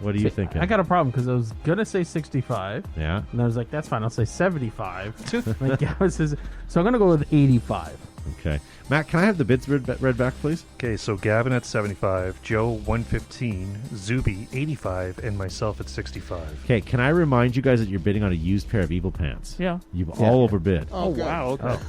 What are you thinking? I got a problem because I was going to say 65. Yeah. And I was like, that's fine. I'll say 75. Like Gavin says, so I'm going to go with 85. Okay. Matt, can I have the bids read back, please? Okay, so Gavin at 75, Joe 115, Zuby 85, and myself at 65. Okay, can I remind you guys that you're bidding on a used pair of Evil Pants? Yeah. You've all overbid. Oh, wow. Okay.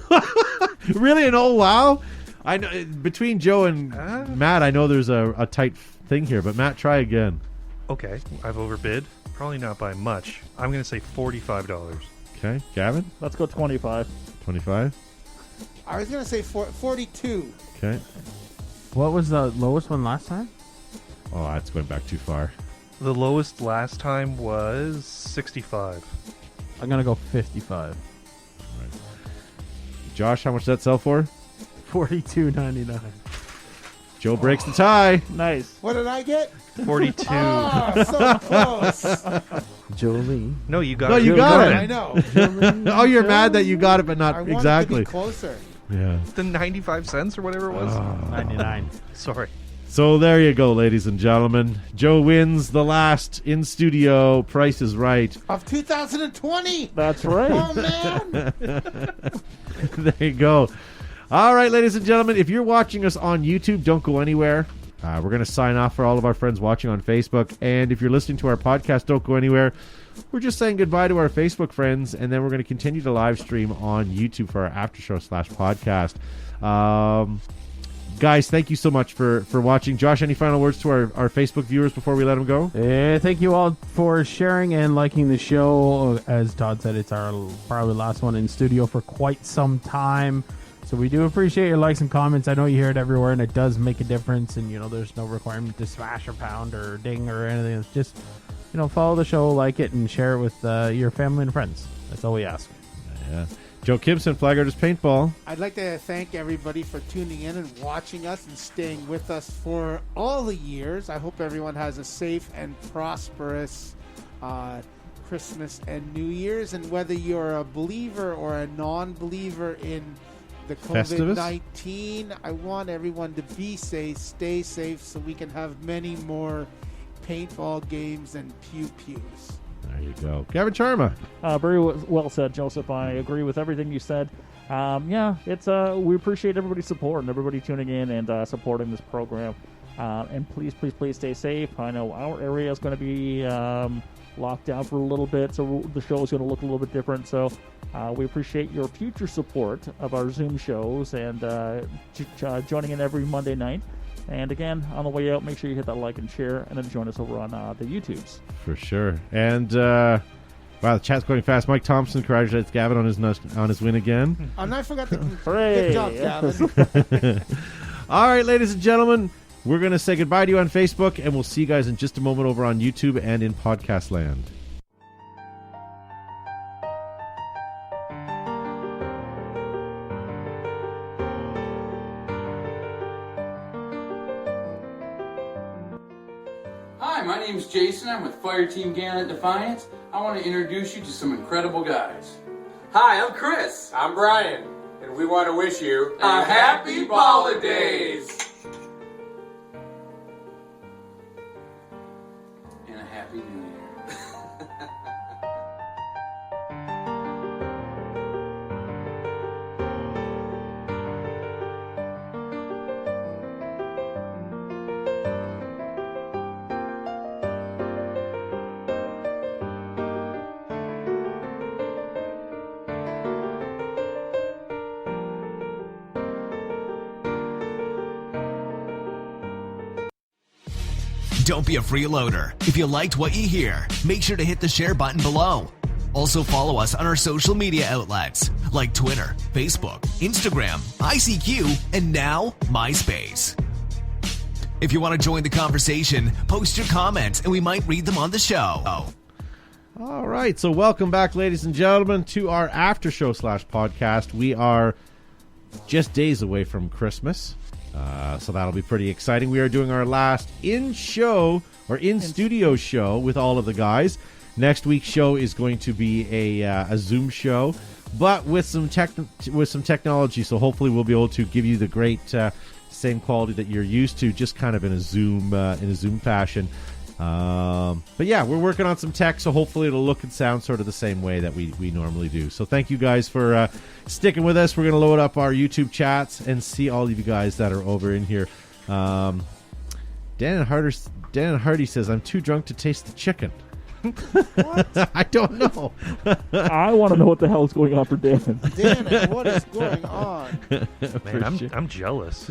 Really? And oh, wow? I know between Joe and Matt, I know there's a tight thing here, but Matt, try again. Okay, I've overbid. Probably not by much. I'm going to say $45. Okay, Gavin? Let's go 25. 25? I was going to say 42. Okay. What was the lowest one last time? Oh, that's going back too far. The lowest last time was 65. I'm going to go 55. Josh, how much does that sell for? $42.99. Joe breaks the tie. Nice. What did I get? 42. Oh, so close. Jolie. No, you got No, it. you got it. I know. Oh, you're mad that you got it, but not I wanted exactly. to be closer. Yeah. The 95 cents or whatever it was? 99. Sorry. So there you go, ladies and gentlemen. Joe wins the last in studio. Price is Right. Of 2020. That's right. Oh, man. There you go. All right, ladies and gentlemen, if you're watching us on YouTube, don't go anywhere. We're going to sign off for all of our friends watching on Facebook. And if you're listening to our podcast, don't go anywhere. We're just saying goodbye to our Facebook friends, and then we're going to continue to live stream on YouTube for our after show /podcast. Guys, thank you so much for watching. Josh, any final words to our Facebook viewers before we let them go? Thank you all for sharing and liking the show. As Todd said, it's our probably last one in studio for quite some time. So we do appreciate your likes and comments. I know you hear it everywhere, and it does make a difference. And, there's no requirement to smash or pound or ding or anything. It's just, follow the show, like it, and share it with your family and friends. That's all we ask. Yeah. Joe Kimson, Flag Artist Paintball. I'd like to thank everybody for tuning in and watching us and staying with us for all the years. I hope everyone has a safe and prosperous Christmas and New Year's. And whether you're a believer or a non-believer in the COVID-19, I want everyone to be safe, stay safe, so we can have many more paintball games and pew-pews. There you go. Gavin Charma. Very well said, Joseph. I agree with everything you said. It's we appreciate everybody's support and everybody tuning in and supporting this program. And please stay safe. I know our area is going to be locked down for a little bit, so the show is going to look a little bit different. So we appreciate your future support of our Zoom shows and joining in every Monday night. And again, on the way out, make sure you hit that like and share, and then join us over on the YouTubes. For sure. And wow, the chat's going fast. Mike Thompson congratulates Gavin on his win again. And I forgot to Hooray! Good job, Gavin. All right, ladies and gentlemen, we're going to say goodbye to you on Facebook, and we'll see you guys in just a moment over on YouTube and in podcast land. Hi, my name's Jason. I'm with Fireteam Gannett Defiance. I want to introduce you to some incredible guys. Hi, I'm Chris. I'm Brian. And we want to wish you a happy holidays. And a happy New Year. Don't be a freeloader. If you liked what you hear, make sure to hit the share button below. Also follow us on our social media outlets like Twitter, Facebook, Instagram, ICQ, and now MySpace. If you want to join the conversation, post your comments and we might read them on the show. All right, so welcome back, ladies and gentlemen, to our after show / podcast. We are just days away from Christmas. So that'll be pretty exciting. We are doing our last in-studio show with all of the guys. Next week's show is going to be a Zoom show, but with some technology. So hopefully we'll be able to give you the great same quality that you're used to, just kind of in a Zoom fashion. But yeah, we're working on some tech, so hopefully it'll look and sound sort of the same way that we normally do. So thank you guys for sticking with us. We're going to load up our YouTube chats and see all of you guys that are over in here. Dan and Hardy says, I'm too drunk to taste the chicken. What? I don't know. I want to know what the hell is going on for Dan. Dan, what is going on? Man, I'm jealous.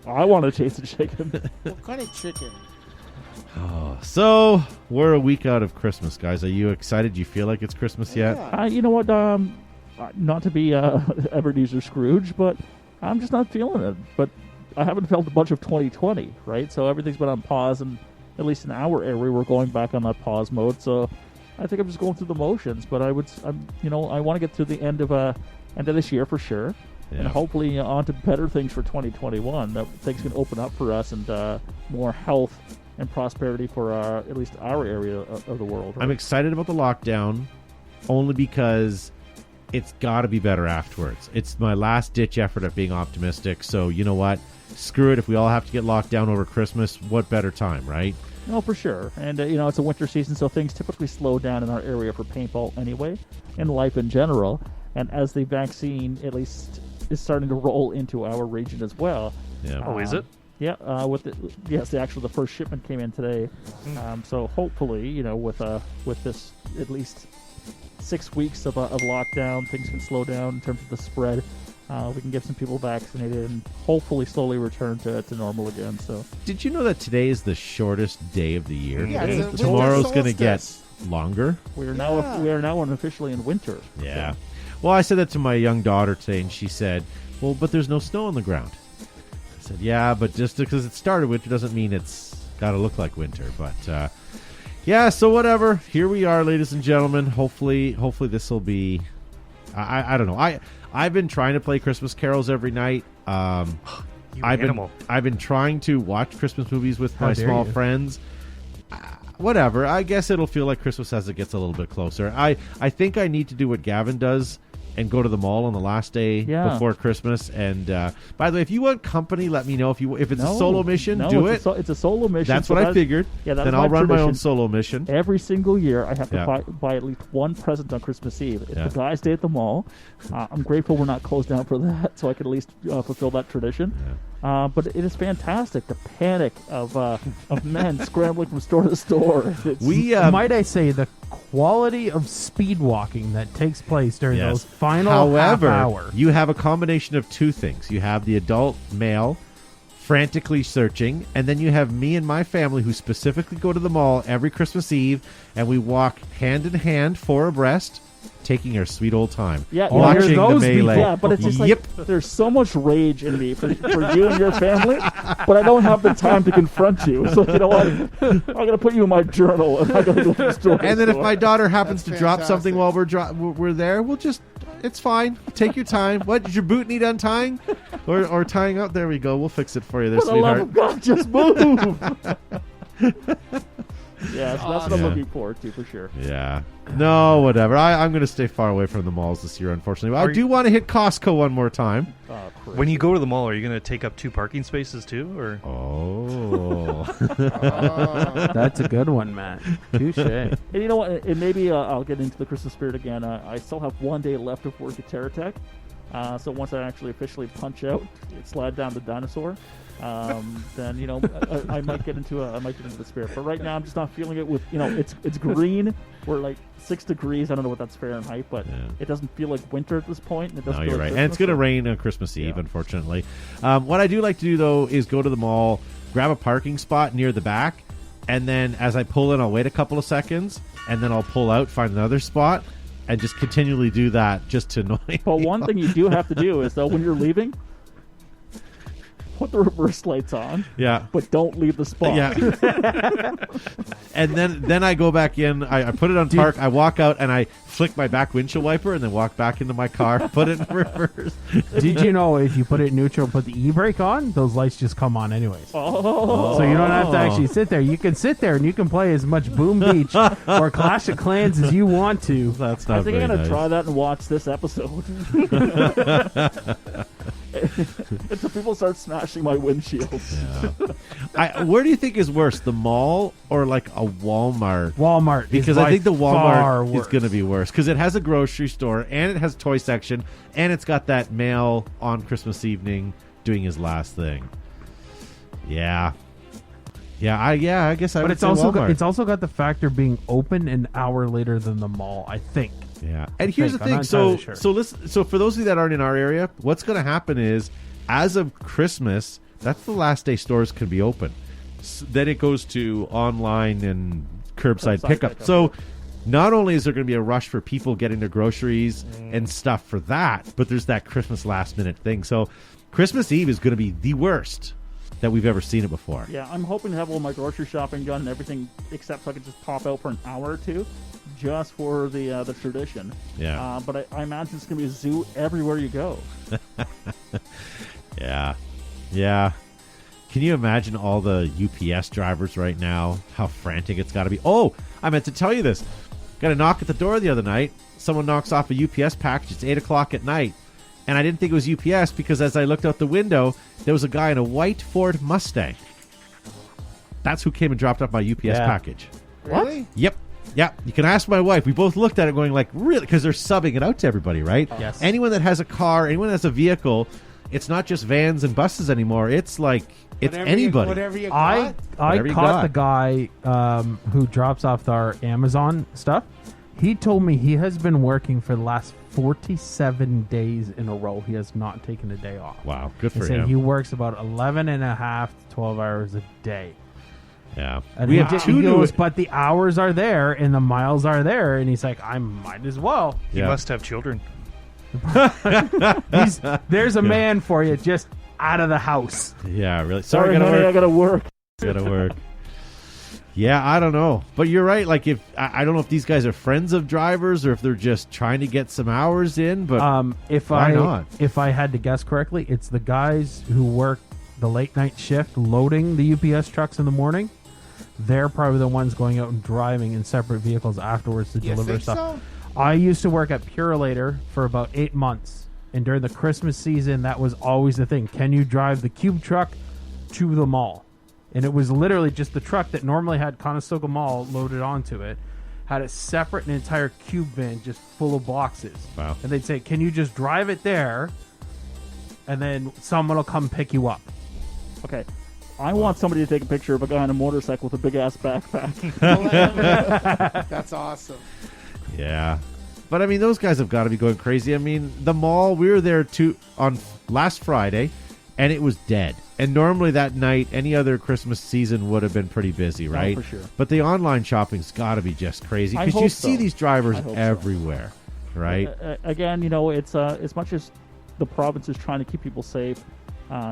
I want to taste the chicken. What kind of chicken? Oh, so we're a week out of Christmas, guys. Are you excited? Do you feel like it's Christmas yet? You know what? Not to be Ebenezer Scrooge, but I'm just not feeling it. But I haven't felt a bunch of 2020, right? So everything's been on pause, and at least in our area, we're going back on that pause mode. So I think I'm just going through the motions. But I want to get to the end of this year for sure, and hopefully on to better things for 2021. That things can open up for us and more health and prosperity for at least our area of the world. Right? I'm excited about the lockdown only because it's got to be better afterwards. It's my last ditch effort at being optimistic. So you know what? Screw it. If we all have to get locked down over Christmas, what better time, right? No, for sure. And it's a winter season, so things typically slow down in our area for paintball anyway, and life in general. And as the vaccine at least is starting to roll into our region as well. Yeah. Oh, is it? Yeah, the first shipment came in today. So hopefully, with this at least 6 weeks of lockdown, things can slow down in terms of the spread. we can get some people vaccinated and hopefully slowly return to normal again. So, Did you know that today is the shortest day of the year? Yeah, it's a Tomorrow's winter going to get solstice. longer. we are now officially in winter. Yeah. Well, I said that to my young daughter today, and she said, "Well, but there's no snow on the ground." I said, "Yeah, but just because it started winter doesn't mean it's got to look like winter." But yeah, so whatever. Here we are, ladies and gentlemen. Hopefully this will be. I don't know. I've been trying to play Christmas carols every night. You animal. I've been trying to watch Christmas movies with How my dare small you. friends. Whatever. I guess it'll feel like Christmas as it gets a little bit closer. I think I need to do what Gavin does and go to the mall on the last day before Christmas. And by the way, if you want company, let me know. If it's a solo mission, do it. It's a solo mission. That's what I figured. Yeah, that's then my I'll run my own tradition. solo mission. Every single year, I have to Yeah. buy at least one present on Christmas Eve. It's Yeah. the guys' day at the mall. I'm grateful we're not closed down for that, so I can at least fulfill that tradition. But it is fantastic. The panic of men scrambling from store to store. It's, Might I say the quality of speed walking that takes place during Yes. those final However, half hour. you have a combination of two things. You have the adult male frantically searching, and then you have me and my family who specifically go to the mall every Christmas Eve, and we walk hand in hand, four abreast, taking our sweet old time. Yeah, watching the those melee. Yeah, but it's just Yep. like there's so much rage in me for you and your family, but I don't have the time to confront you. So you know what? I'm gonna put you in my journal, and I'm gonna go to the store. And then if my daughter happens to That's drop fantastic. something while we're there, we'll just, it's fine. Take your time. What, does your boot need untying or tying up? There we go. We'll fix it for you there, for the love sweetheart. of God, just move. Yeah, so that's what I'm Yeah. looking forward to for sure. Yeah. No, whatever. I'm going to stay far away from the malls this year, unfortunately. I do want to hit Costco one more time. When you go to the mall, are you going to take up 2 parking spaces too, or? Oh. That's a good one, Matt. Touche. And you know what? And maybe I'll get into the Christmas spirit again. I still have one day left of work at TerraTech. So once I actually officially punch out, slide down the dinosaur, then you know I might get into the spirit. But right now I'm just not feeling it. With it's green. We're like 6 degrees. I don't know what that's Fahrenheit, but it doesn't feel like winter at this point. And it doesn't No, feel you're like right. And it's going to Christmas, rain on Christmas Eve, unfortunately. What I do like to do, though, is go to the mall, grab a parking spot near the back, and then as I pull in, I'll wait a couple of seconds, and then I'll pull out, find another spot, and just continually do that just to annoy me. But one thing you do have to do is, though, when you're leaving, put the reverse lights on. Yeah. But don't leave the spot. Yeah. And then I go back in, I put it on park, I walk out, and I flick my back windshield wiper, and then walk back into my car, put it in reverse. Did you know if you put it in neutral and put the e-brake on, those lights just come on anyways? Oh. So you don't have to actually sit there. You can sit there and you can play as much Boom Beach or Clash of Clans as you want to. That's I not think very I'm going to nice. try that and watch this episode. Until people start smashing my windshield. Where do you think is worse, the mall or like a Walmart? Walmart. Because is I think the by far Walmart is worse. going to be worse because it has a grocery store and it has a toy section and it's got that male on Christmas evening doing his last thing. Yeah. I guess I But would it's say also Walmart. it's also got the factor being open an hour later than the mall, I think. Yeah, and here's the I'm thing. not So, entirely sure. so listen. So for those of you that aren't in our area, what's going to happen is, as of Christmas, that's the last day stores can be open. Then it goes to online and curbside pickup. So, not only is there going to be a rush for people getting their groceries and stuff for that, but there's that Christmas last minute thing. So, Christmas Eve is going to be the worst that we've ever seen it before. Yeah, I'm hoping to have all my grocery shopping done and everything, except so I can just pop out for an hour or two, just for the tradition. Yeah. But I imagine it's going to be a zoo everywhere you go. Yeah. Can you imagine all the UPS drivers right now? How frantic it's got to be. Oh, I meant to tell you this. Got a knock at the door the other night. Someone knocks off a UPS package. It's 8 o'clock at night. And I didn't think it was UPS because as I looked out the window, there was a guy in a white Ford Mustang. That's who came and dropped off my UPS package. Really? Yep. Yeah, you can ask my wife. We both looked at it going like, really? Because they're subbing it out to everybody, right? Yes. Anyone that has a car, anyone that has a vehicle, it's not just vans and buses anymore. It's like, it's Whatever anybody. Whatever you I got. Whatever you caught got. the guy who drops off our Amazon stuff. He told me he has been working for the last 47 days in a row he has not taken a day off. Wow, good He for said him. he works about 11 and a half to 12 hours a day. Yeah. And We he have just, two he goes, new... but the hours are there and the miles are there, and he's like, I might as well. He Yeah. must have children. There's a man for you, just out of the house. Yeah, really. Sorry, gotta honey, work. I gotta work. Gotta work. Yeah, I don't know. But you're right. Like, if I don't know if these guys are friends of drivers or if they're just trying to get some hours in, but why not? If I had to guess correctly, it's the guys who work the late night shift loading the UPS trucks in the morning. They're probably the ones going out and driving in separate vehicles afterwards to You deliver think stuff. so? I used to work at Purelator for about 8 months, and during the Christmas season, that was always the thing. Can you drive the cube truck to the mall? And it was literally just the truck that normally had Conestoga Mall loaded onto it, had it separate, an entire cube van just full of boxes. Wow. And they'd say, can you just drive it there, and then someone will come pick you up. Okay. I want somebody to take a picture of a guy on a motorcycle with a big-ass backpack. That's awesome. Yeah. But, I mean, those guys have got to be going crazy. I mean, the mall, we were there on last Friday, and it was dead. And normally that night, any other Christmas season would have been pretty busy, right? for sure. But the online shopping's got to be just crazy I because you hope see so. these drivers I hope so. everywhere, right? Again, you know, it's as much as the province is trying to keep people safe,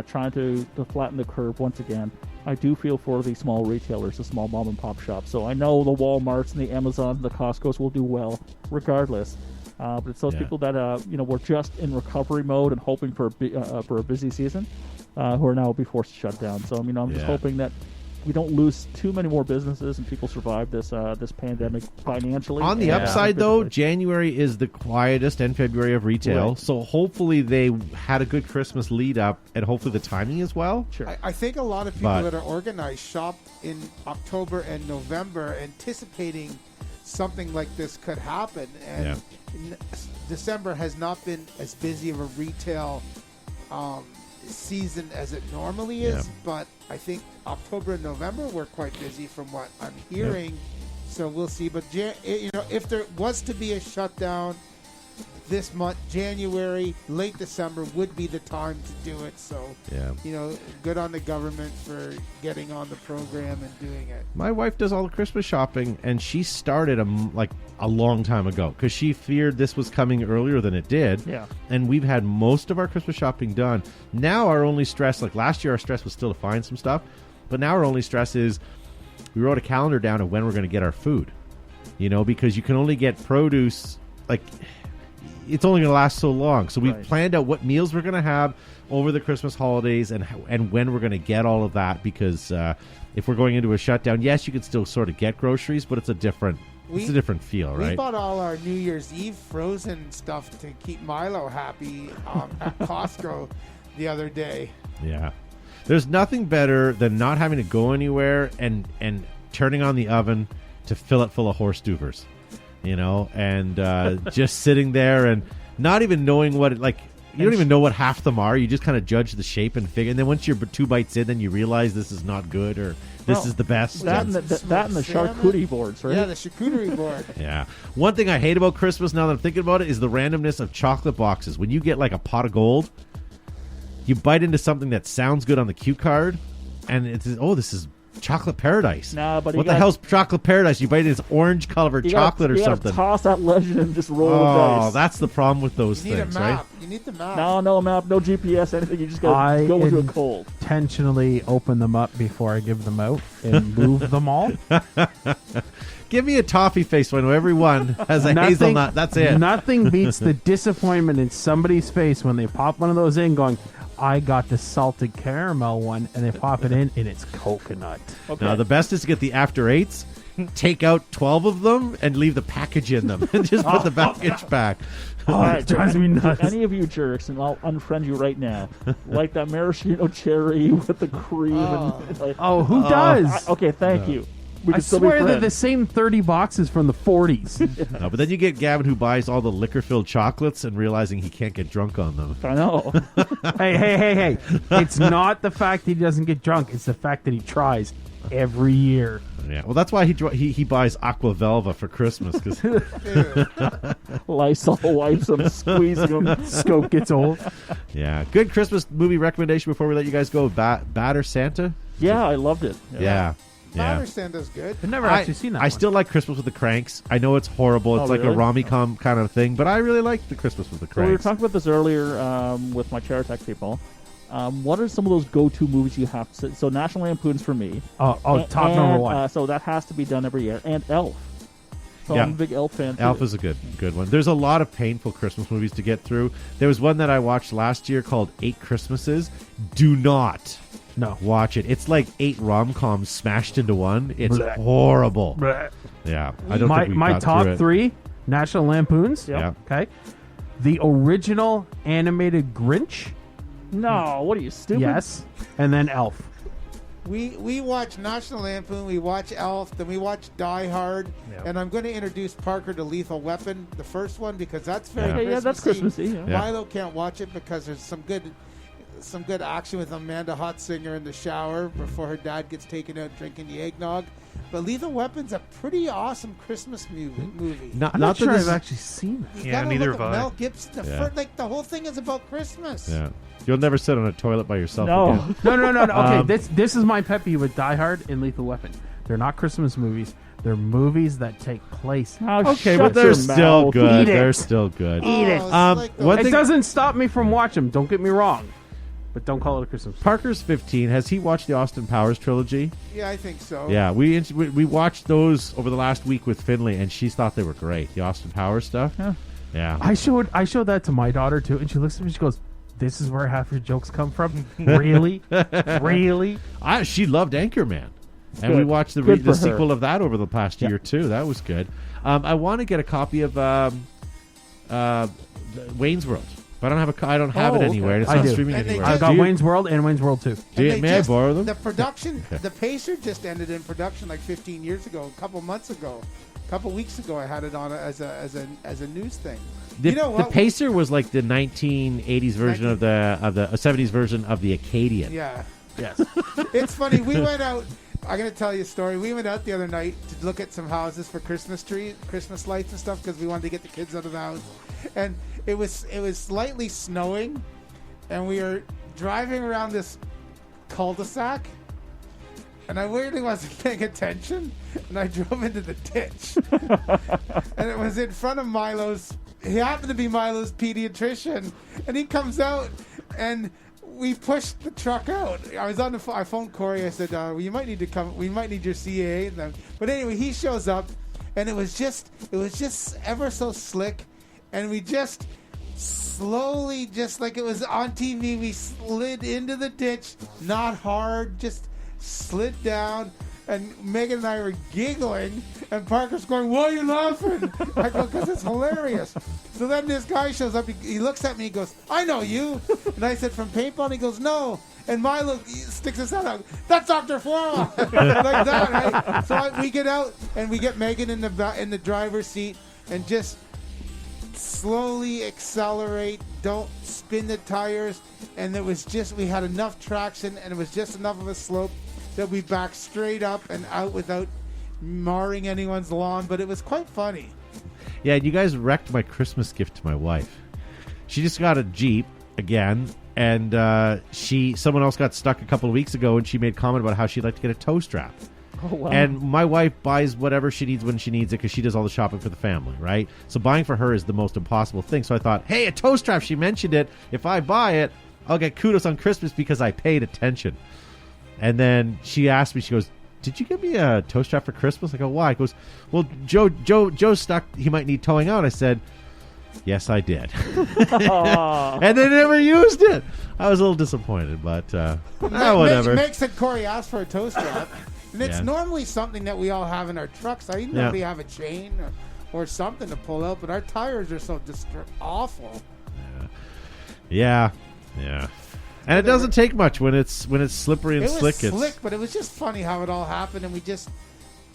trying to flatten the curve once again, I do feel for the small retailers, the small mom and pop shops. So I know the Walmarts and the Amazons and the Costcos will do well regardless. But it's those people that were just in recovery mode and hoping for a busy season, who are now be forced to shut down. So I mean, I'm just hoping that we don't lose too many more businesses and people survive this pandemic financially. On the upside, though, January is the quietest and February of retail. Right. So hopefully they had a good Christmas lead up and hopefully the timing as well. Sure. I think a lot of people But- that are organized shop in October and November anticipating something like this could happen. And December has not been as busy of a retail season as it normally is, but I think October and November were quite busy from what I'm hearing. So we'll see. But if there was to be a shutdown this month, January, late December would be the time to do it. So good on the government for getting on the program and doing it. My wife does all the Christmas shopping, and she started a long time ago because she feared this was coming earlier than it did. Yeah. And we've had most of our Christmas shopping done. Now our only stress, like last year, our stress was still to find some stuff, but now our only stress is we wrote a calendar down of when we're going to get our food. Because you can only get produce it's only going to last so long. So we've planned out what meals we're going to have over the Christmas holidays and when we're going to get all of that because if we're going into a shutdown, yes, you can still sort of get groceries, but it's a different feel, right? We bought all our New Year's Eve frozen stuff to keep Milo happy at Costco the other day. Yeah. There's nothing better than not having to go anywhere and turning on the oven to fill it full of horse duvers. And just sitting there and not even knowing what you don't even know what half them are. You just kind of judge the shape and figure. And then once you're 2 bites in, then you realize this is not good or this is the best. That and the charcuterie boards, right? Yeah, the charcuterie board. Yeah. One thing I hate about Christmas now that I'm thinking about it is the randomness of chocolate boxes. When you get like a pot of gold, you bite into something that sounds good on the cue card, and it's this is chocolate paradise. Nah, but what the hell's chocolate paradise? You bite into chocolate covered chocolate or something. You toss that legend and just roll the dice. Oh, that's the problem with those You need things, a map. right? You need the map. No map, no GPS, anything. You just gotta go into a cold. Intentionally open them up before I give them out and move them all. Give me a toffee face one where everyone has a hazelnut. That's it. Nothing beats the disappointment in somebody's face when they pop one of those in going, I got the salted caramel one, and they pop it in, and it's coconut. Okay. Now, the best is to get the after eights, take out 12 of them, and leave the package in them, and just put the package back. Oh, it drives me nuts. Any of you jerks, and I'll unfriend you right now, like that maraschino cherry with the cream. Who does? Okay, thank you. I could still be swear they're friends. the same 30 boxes from the 40s. No, but then you get Gavin who buys all the liquor-filled chocolates and realizing he can't get drunk on them. I know. Hey. It's not the fact that he doesn't get drunk. It's the fact that he tries every year. Yeah, well, that's why he buys Aqua Velva for Christmas. Cause Lysol wipes him, squeezing him. Scope gets old. yeah, good Christmas movie recommendation before we let you guys go. Bad or Santa? Yeah, I loved it. Yeah. Batter Santa's good. I've never actually seen that I one. still like Christmas with the Cranks. I know it's horrible. It's Oh, like really? a rom-com kind of thing, but I really like the Christmas with the So we were Cranks. talking about this earlier with my Chair Tech people. What are some of those go-to movies you have to? So National Lampoon's for me. Top number one. So that has to be done every year. And Elf. So Yeah. I'm a big Elf fan. Elf too. is a good one. There's a lot of painful Christmas movies to get through. There was one that I watched last year called 8 Christmases. Do not watch it. It's like 8 rom-coms smashed into one. It's Blech. horrible. Blech. Yeah, I don't think we my got top through it. 3 National Lampoons. Yeah. Okay. The original animated Grinch. No, what are you, stupid? Yes. And then Elf. We watch National Lampoon, we watch Elf, then we watch Die Hard, and I'm going to introduce Parker to Lethal Weapon, the first one, because that's very Yeah. Christmassy. Yeah, that's Christmassy. Yeah. Milo can't watch it because there's some good action with Amanda Hotzinger in the shower before her dad gets taken out drinking the eggnog. But Lethal Weapon's a pretty awesome Christmas movie. I'm Not not that sure this- I've actually seen that. You Yeah, gotta neither look have at I. Mel Gibson. Yeah. The whole thing is about Christmas. Yeah, you'll never sit on a toilet by yourself No. again. No. Okay, this is my pet peeve with Die Hard and Lethal Weapon. They're not Christmas movies. They're movies that take place. Oh, Okay, shut but they're your still mouth. good. Eat it. They're still good. Eat it. It's like the- one It thing, doesn't stop me from watching them. Don't get me wrong. But don't call it a Christmas movie. Parker's 15. Has he watched the Austin Powers trilogy? Yeah, I think so. Yeah, we watched those over the last week with Finley, and she thought they were great. The Austin Powers stuff. Yeah. I showed that to my daughter too, and she looks at me and she goes, "This is where half your jokes come from." Really? Really? She loved Anchorman, and Good. we watched Good the for her. sequel of that over the past year too. That was good. I want to get a copy of Wayne's World, but I don't have it okay. anywhere. And it's I not do. streaming And they anywhere. I've got Do you- Wayne's World and Wayne's World 2. do you- And they may I just- borrow them? The production, the Pacer just ended in production like 15 years ago, a couple months ago. A couple weeks ago, I had it on as a news thing. The, you know the what? Pacer was like the 1980s version of the 70s version of the Acadian. Yeah. Yes. It's funny. We went out. I'm going to tell you a story. We went out the other night to look at some houses for Christmas lights and stuff because we wanted to get the kids out of the house. And it was slightly snowing, and we were driving around this cul-de-sac, and I weirdly wasn't paying attention, and I drove into the ditch. And it was in front of Milo's. He happened to be Milo's pediatrician, and he comes out, and we pushed the truck out. I was on the phone. I phoned Corey. I said, well, "You might need to come. We might need your CAA." But anyway, he shows up, and it was just ever so slick, and we just slowly, just like it was on TV, we slid into the ditch. Not hard, just slid down. And Megan and I were giggling, and Parker's going, "Why are you laughing?" I go, "Because it's hilarious." So then this guy shows up. He looks at me. He goes, "I know you." And I said, "From Paintball?" And he goes, "No." And Milo sticks his head out. "That's Dr. Flora." Like that, right? So we get out, and we get Megan in the driver's seat, and just slowly accelerate. Don't spin the tires. And it was just, we had enough traction, and it was just enough of a slope that we backed straight up and out without marring anyone's lawn, but it was quite funny. Yeah, you guys wrecked my Christmas gift to my wife. She just got a Jeep again, and someone else got stuck a couple of weeks ago, and she made a comment about how she'd like to get a toe strap. Oh, wow. And my wife buys whatever she needs when she needs it because she does all the shopping for the family, right? So buying for her is the most impossible thing. So I thought, hey, a toe strap, she mentioned it. If I buy it, I'll get kudos on Christmas because I paid attention. And then she asked me, she goes, "Did you give me a toe strap for Christmas?" I go, "Why?" He goes, "Well, Joe's stuck. He might need towing out." I said, "Yes, I did." And they never used it. I was a little disappointed, but whatever. Meg said Corey asked for a toe strap, and it's Yeah. normally something that we all have in our trucks. I normally have a chain or something to pull out, but our tires are so awful. Yeah. And it doesn't take much when it's slippery and It was slick. slick, but it was just funny how it all happened, and we just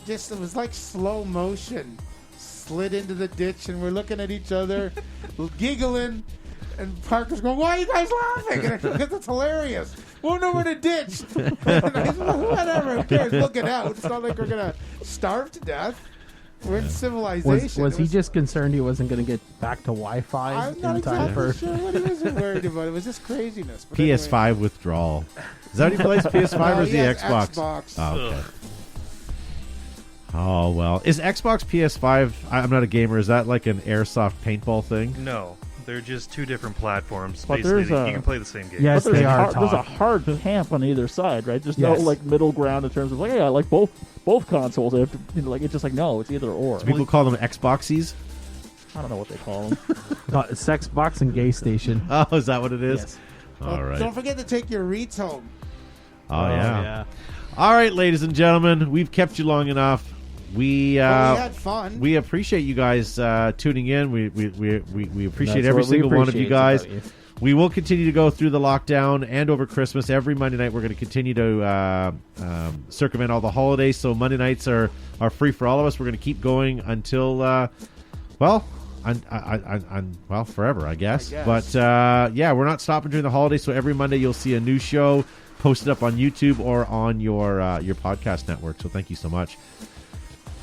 just, it was like slow motion. Slid into the ditch, and we're looking at each other, giggling, and Parker's going, "Why are you guys laughing?" And I go, "Because it's hilarious. We'll know where to ditch." And I said, "Well, whatever, who cares? We'll get out. It's not like we're going to starve to death. We're in civilization." Was he just concerned he wasn't going to get back to Wi-Fi I'm not in time exactly for? sure what he was worried about. It was just craziness. But PS5 withdrawal. Is that what he plays? PS5 or is he the has Xbox? Xbox. Oh, okay. Oh, well. Is Xbox PS5, I'm not a gamer, is that like an airsoft paintball thing? No, they're just two different platforms. But Basically, there's you can play the same game. Yes, But there's they are. there's a Todd. hard camp on either side, right? There's Yes. no like middle ground in terms of like, hey, I like both consoles. I have to, like it's just like no, it's either or. Do people call them Xboxies? I don't know what they call them. Sex box and gay station. Oh, is that what it is? Yes. All right. Don't forget to take your reads home. Oh, yeah. All right, ladies and gentlemen, we've kept you long enough. We had fun. We appreciate you guys tuning in. We appreciate That's every what we single one of you appreciate guys. about you. We will continue to go through the lockdown and over Christmas. Every Monday night, we're going to continue to circumvent all the holidays. So Monday nights are free for all of us. We're going to keep going until well, forever, I guess. But yeah, we're not stopping during the holidays. So every Monday, you'll see a new show posted up on YouTube or on your podcast network. So thank you so much.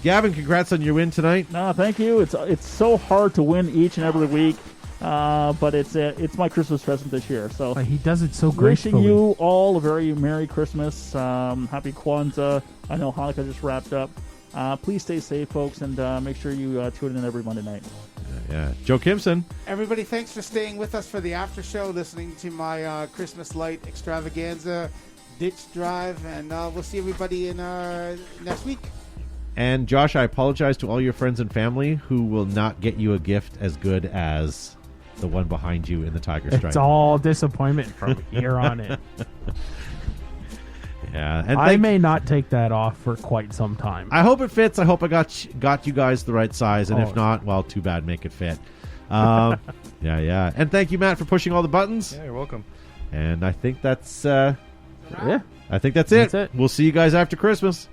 Gavin, congrats on your win tonight. No, thank you. It's so hard to win each and every week, but it's my Christmas present this year. So But he does it so wishing gracefully. you all a very Merry Christmas, Happy Kwanzaa. I know Hanukkah just wrapped up. Please stay safe, folks, and make sure you tune in every Monday night. Yeah, Joe Kimson. Everybody, thanks for staying with us for the after show, listening to my Christmas light extravaganza, ditch drive, and we'll see everybody in next week. And Josh, I apologize to all your friends and family who will not get you a gift as good as the one behind you in the tiger stripe. It's all disappointment from here on in. Yeah, and I may not take that off for quite some time. I hope it fits. I hope I got you guys the right size, and Oh. if not, well, too bad. Make it fit. Yeah. And thank you, Matt, for pushing all the buttons. Yeah, you're welcome. And I think that's Yeah. I think that's it. That's it. We'll see you guys after Christmas.